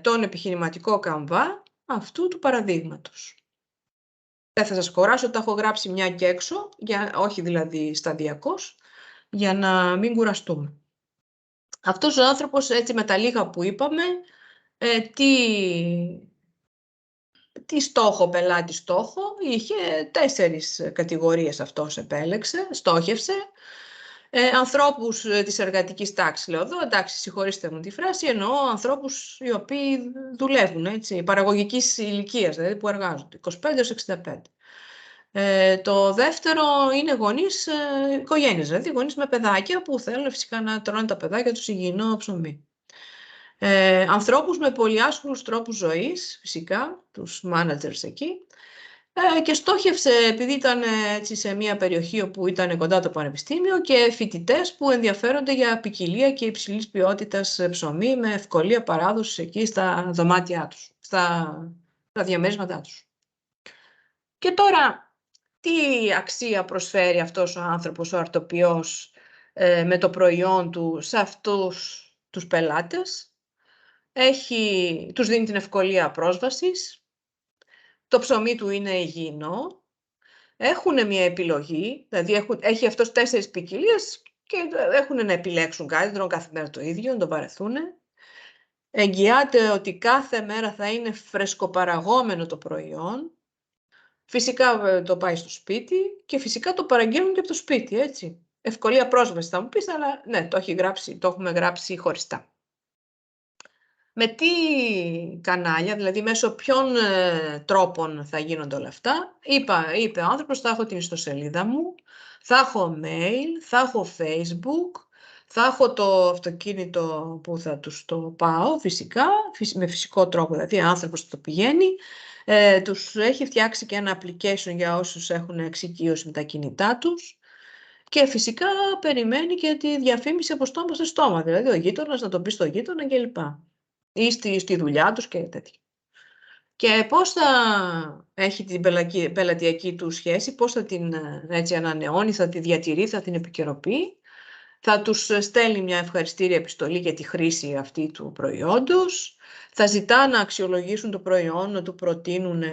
A: τον επιχειρηματικό καμβά αυτού του παραδείγματος. Δεν θα σας κουράσω, τα έχω γράψει μια και έξω, όχι δηλαδή σταδιακώς, για να μην κουραστούμε. Αυτός ο άνθρωπος, έτσι με τα λίγα που είπαμε, τι στόχο, πελάτη στόχο, είχε 4 κατηγορίες αυτός επέλεξε, στόχευσε. Ανθρώπους της εργατικής τάξης, λέω εδώ, εντάξει, συγχωρήστε μου τη φράση, εννοώ ανθρώπους οι οποίοι δουλεύουν, έτσι, παραγωγικής ηλικίας, δηλαδή που εργάζονται, 25-65. Το δεύτερο είναι γονείς οικογένειες, δηλαδή γονείς με παιδάκια που θέλουν φυσικά να τρώνε τα παιδάκια τους υγιεινό ψωμί. Ανθρώπους με πολύ άσχολους τρόπους ζωής, φυσικά, τους managers εκεί, και στόχευσε, επειδή ήταν έτσι, σε μια περιοχή όπου ήταν κοντά το πανεπιστήμιο, και φοιτητές που ενδιαφέρονται για ποικιλία και υψηλής ποιότητας ψωμί με ευκολία παράδοσης εκεί στα δωμάτια τους, στα διαμέρισματά τους. Και τώρα, τι αξία προσφέρει αυτός ο άνθρωπος, ο αρτοποιός, με το προϊόν του σε αυτούς τους πελάτες? Τους δίνει την ευκολία πρόσβασης, το ψωμί του είναι υγιεινό, έχουν μια επιλογή, δηλαδή έχει αυτός 4 ποικιλίες και έχουν να επιλέξουν κάτι, τρώνε κάθε μέρα το ίδιο, να το βαρεθούν. Εγγυάται ότι κάθε μέρα θα είναι φρεσκοπαραγόμενο το προϊόν. Φυσικά το πάει στο σπίτι και φυσικά το παραγγέλνουν και από το σπίτι, έτσι. Ευκολία πρόσβαση θα μου πεις, αλλά ναι, το έχουμε γράψει χωριστά. Με τι κανάλια, δηλαδή μέσω ποιων τρόπων θα γίνονται όλα αυτά? Είπε ο άνθρωπος, θα έχω την ιστοσελίδα μου, θα έχω mail, θα έχω Facebook, θα έχω το αυτοκίνητο που θα τους το πάω φυσικά, με φυσικό τρόπο, δηλαδή ο άνθρωπος το πηγαίνει. Τους έχει φτιάξει και ένα application για όσους έχουν εξοικείωση με τα κινητά τους. Και φυσικά περιμένει και τη διαφήμιση από στόμα σε στόμα, δηλαδή ο γείτονας να τον πει στο γείτονα κλπ. Ή στη δουλειά τους και τέτοια. Και πώς θα έχει την πελατειακή του σχέση, πώς θα την έτσι ανανεώνει, θα τη διατηρεί, θα την επικαιροποιεί. Θα τους στέλνει μια ευχαριστήρια επιστολή για τη χρήση αυτή του προϊόντος. Θα ζητά να αξιολογήσουν το προϊόν, να του προτείνουν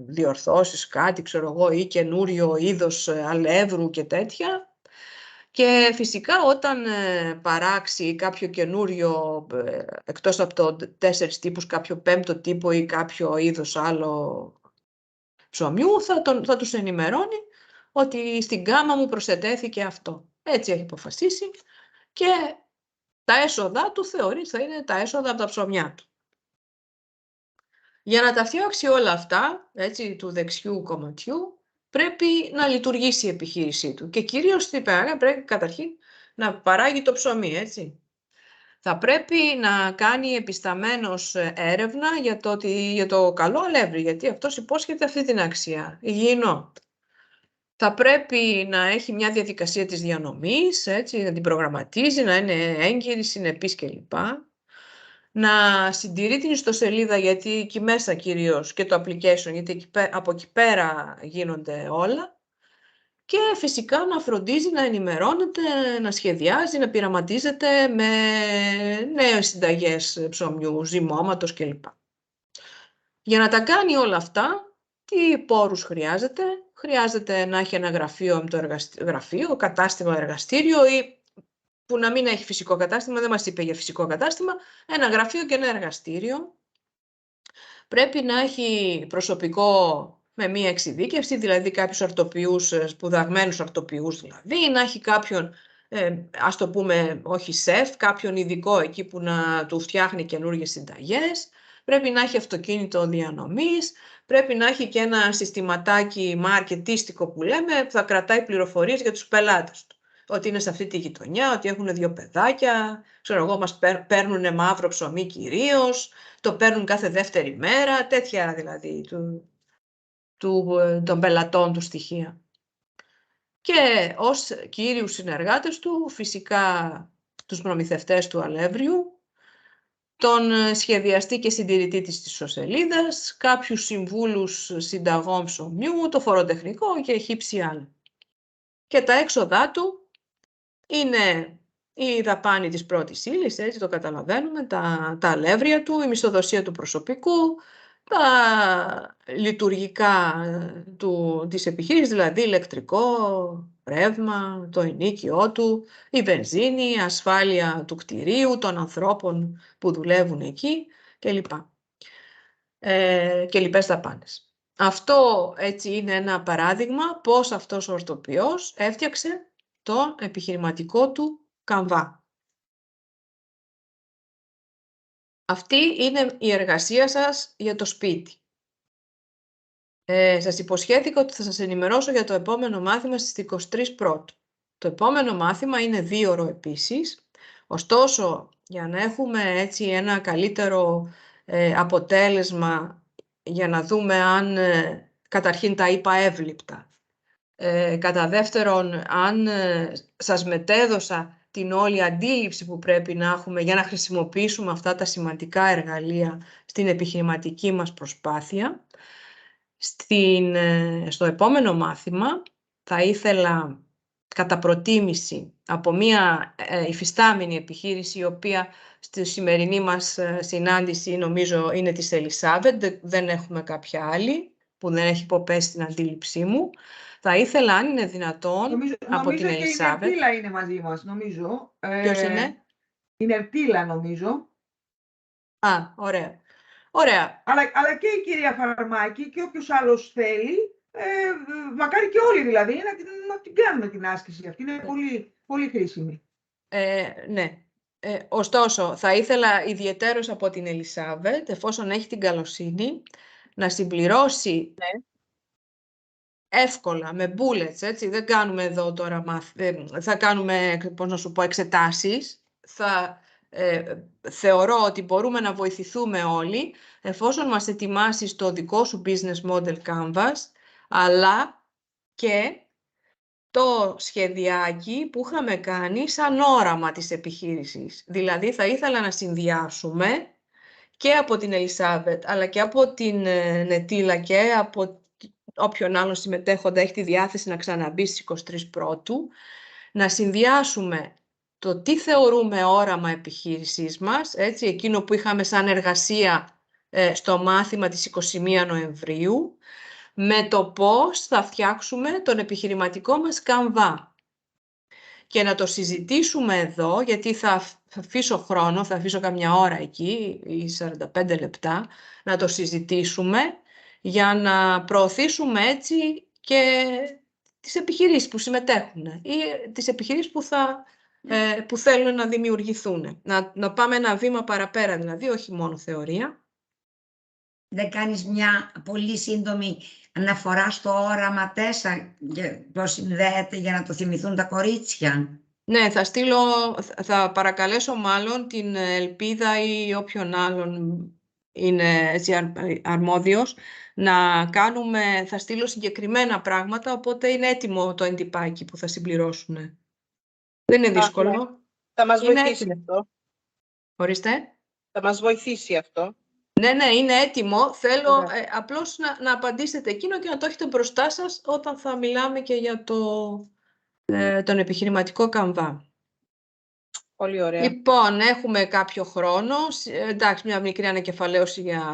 A: διορθώσεις, κάτι ξέρω εγώ, ή καινούριο είδος αλεύρου και τέτοια. Και φυσικά όταν παράξει κάποιο καινούριο, εκτός από το 4 τύπους, κάποιο 5ο τύπο ή κάποιο είδος άλλο ψωμιού, θα τους ενημερώνει ότι στην γκάμα μου προσετέθηκε αυτό. Έτσι έχει αποφασίσει και τα έσοδα του θεωρεί θα είναι τα έσοδα από τα ψωμιά του. Για να τα φτιάξει όλα αυτά, έτσι, του δεξιού κομματιού, πρέπει να λειτουργήσει η επιχείρησή του και κυρίως πρέπει καταρχήν να παράγει το ψωμί, έτσι. Θα πρέπει να κάνει επισταμένος έρευνα για το καλό αλεύρι, γιατί αυτός υπόσχεται αυτή την αξία, υγιεινό. Θα πρέπει να έχει μια διαδικασία της διανομής, έτσι, να την προγραμματίζει, να είναι έγκυρη, συνεπής κλπ. Να συντηρεί την ιστοσελίδα, γιατί εκεί μέσα κυρίως, και το application, γιατί από εκεί πέρα γίνονται όλα. Και φυσικά να φροντίζει να ενημερώνεται, να σχεδιάζει, να πειραματίζεται με νέες συνταγές ψωμιού, ζυμώματος κλπ. Για να τα κάνει όλα αυτά, τι πόρους χρειάζεται? Χρειάζεται να έχει ένα γραφείο, κατάστημα, εργαστήριο, ή που να μην έχει φυσικό κατάστημα, δεν μας είπε για φυσικό κατάστημα, ένα γραφείο και ένα εργαστήριο. Πρέπει να έχει προσωπικό με μία εξειδίκευση, δηλαδή κάποιους αρτοποιούς, σπουδαγμένους αρτοποιούς δηλαδή, να έχει κάποιον, ας το πούμε, όχι σεφ, κάποιον ειδικό εκεί που να του φτιάχνει καινούργιες συνταγές. Πρέπει να έχει αυτοκίνητο διανομής, πρέπει να έχει και ένα συστηματάκι μαρκετίστικο που λέμε, που θα κρατάει πληροφορίες για τους πελάτες του. Ότι είναι σε αυτή τη γειτονιά, ότι έχουν 2 παιδάκια, ξέρω εγώ, μας παίρνουν μαύρο ψωμί κυρίως, το παίρνουν κάθε δεύτερη μέρα, τέτοια δηλαδή των πελατών του στοιχεία. Και ως κύριους συνεργάτες του, φυσικά τους προμηθευτές του αλεύριου, τον σχεδιαστή και συντηρητή της ιστοσελίδας, κάποιους συμβούλους συνταγών ψωμιού, το φοροτεχνικό και χύψη άλλα. Και τα έξοδά του είναι η δαπάνη της πρώτης ύλης, έτσι το καταλαβαίνουμε, τα αλεύρια του, η μισθοδοσία του προσωπικού, τα λειτουργικά της επιχείρησης, δηλαδή ηλεκτρικό, ρεύμα, το ενοίκιό του, η βενζίνη, η ασφάλεια του κτηρίου, των ανθρώπων που δουλεύουν εκεί κλπ. Και λοιπές δαπάνες. Αυτό έτσι είναι ένα παράδειγμα πώς αυτός ο ορθοποιός έφτιαξε το επιχειρηματικό του Canva. Αυτή είναι η εργασία σας για το σπίτι. Σας υποσχέθηκα ότι θα σας ενημερώσω για το επόμενο μάθημα στις 23 Πρώτου. Το επόμενο μάθημα είναι 2ωρο επίσης. Ωστόσο, για να έχουμε έτσι ένα καλύτερο αποτέλεσμα, για να δούμε αν καταρχήν τα είπα εύληπτα, κατά δεύτερον, αν σας μετέδωσα την όλη αντίληψη που πρέπει να έχουμε για να χρησιμοποιήσουμε αυτά τα σημαντικά εργαλεία στην επιχειρηματική μας προσπάθεια, στο επόμενο μάθημα θα ήθελα κατά προτίμηση από μία υφιστάμενη επιχείρηση, η οποία στη σημερινή μας συνάντηση νομίζω είναι της Ελισάβετ, δεν έχουμε κάποια άλλη που δεν έχει υποπέσει στην αντίληψή μου. Θα ήθελα, αν είναι δυνατόν, από την Ελισάβετ.
C: Νομίζω και η Νερτίλα είναι μαζί μας, νομίζω.
A: Ποιος είναι?
C: Η Νερτίλα, νομίζω.
A: Α, ωραία. Ωραία.
C: Αλλά και η κυρία Φαρμάκη και όποιος άλλος θέλει, μακάρι και όλοι δηλαδή, να την κάνουμε την άσκηση αυτή. Είναι πολύ, πολύ χρήσιμη.
A: Ναι. Ωστόσο, θα ήθελα ιδιαιτέρως από την Ελισάβετ, εφόσον έχει την καλοσύνη, να συμπληρώσει εύκολα, με bullets, έτσι. Δεν κάνουμε εδώ τώρα θα κάνουμε, πώς να σου πω, εξετάσεις. Θεωρώ ότι μπορούμε να βοηθηθούμε όλοι, εφόσον μας ετοιμάσεις το δικό σου business model canvas, αλλά και το σχεδιάκι που είχαμε κάνει σαν όραμα της επιχείρησης. Δηλαδή, θα ήθελα να συνδυάσουμε και από την Ελισάβετ, αλλά και από την Νετίλα και από όποιον άλλον συμμετέχοντα έχει τη διάθεση να ξαναμπεί στις 23 Πρώτου, να συνδυάσουμε το τι θεωρούμε όραμα επιχείρησής μας, έτσι, εκείνο που είχαμε σαν εργασία στο μάθημα της 21 Νοεμβρίου, με το πώς θα φτιάξουμε τον επιχειρηματικό μας Canva. Και να το συζητήσουμε εδώ, γιατί θα αφήσω χρόνο, θα αφήσω καμιά ώρα εκεί, ή 45 λεπτά, να το συζητήσουμε, για να προωθήσουμε έτσι και τις επιχειρήσεις που συμμετέχουν ή τις επιχειρήσεις που θέλουν να δημιουργηθούν. Να πάμε ένα βήμα παραπέρα, δηλαδή, όχι μόνο θεωρία.
B: Δεν κάνεις μια πολύ σύντομη αναφορά στο όραμα 4, πώς συνδέεται, για να το θυμηθούν τα κορίτσια?
A: Ναι, θα παρακαλέσω μάλλον την Ελπίδα ή όποιον άλλον είναι έτσι αρμόδιος να κάνουμε, θα στείλω συγκεκριμένα πράγματα, οπότε είναι έτοιμο το εντυπάκι που θα συμπληρώσουν. Δεν είναι δύσκολο.
D: Θα μας
A: Είναι
D: βοηθήσει
A: έτοιμο.
D: αυτό.
A: Ορίστε.
D: Θα μας βοηθήσει αυτό.
A: Ναι, είναι έτοιμο. Θέλω απλώς να απαντήσετε εκείνο και να το έχετε μπροστά σας όταν θα μιλάμε και για τον επιχειρηματικό Canva.
D: Πολύ ωραία.
A: Λοιπόν, έχουμε κάποιο χρόνο. Εντάξει, μια μικρή ανακεφαλαίωση για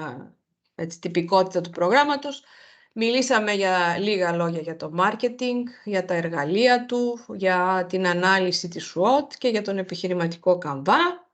A: τυπικότητα του προγράμματος. Μιλήσαμε για λίγα λόγια για το marketing, για τα εργαλεία του, για την ανάλυση της SWOT και για τον επιχειρηματικό Canva.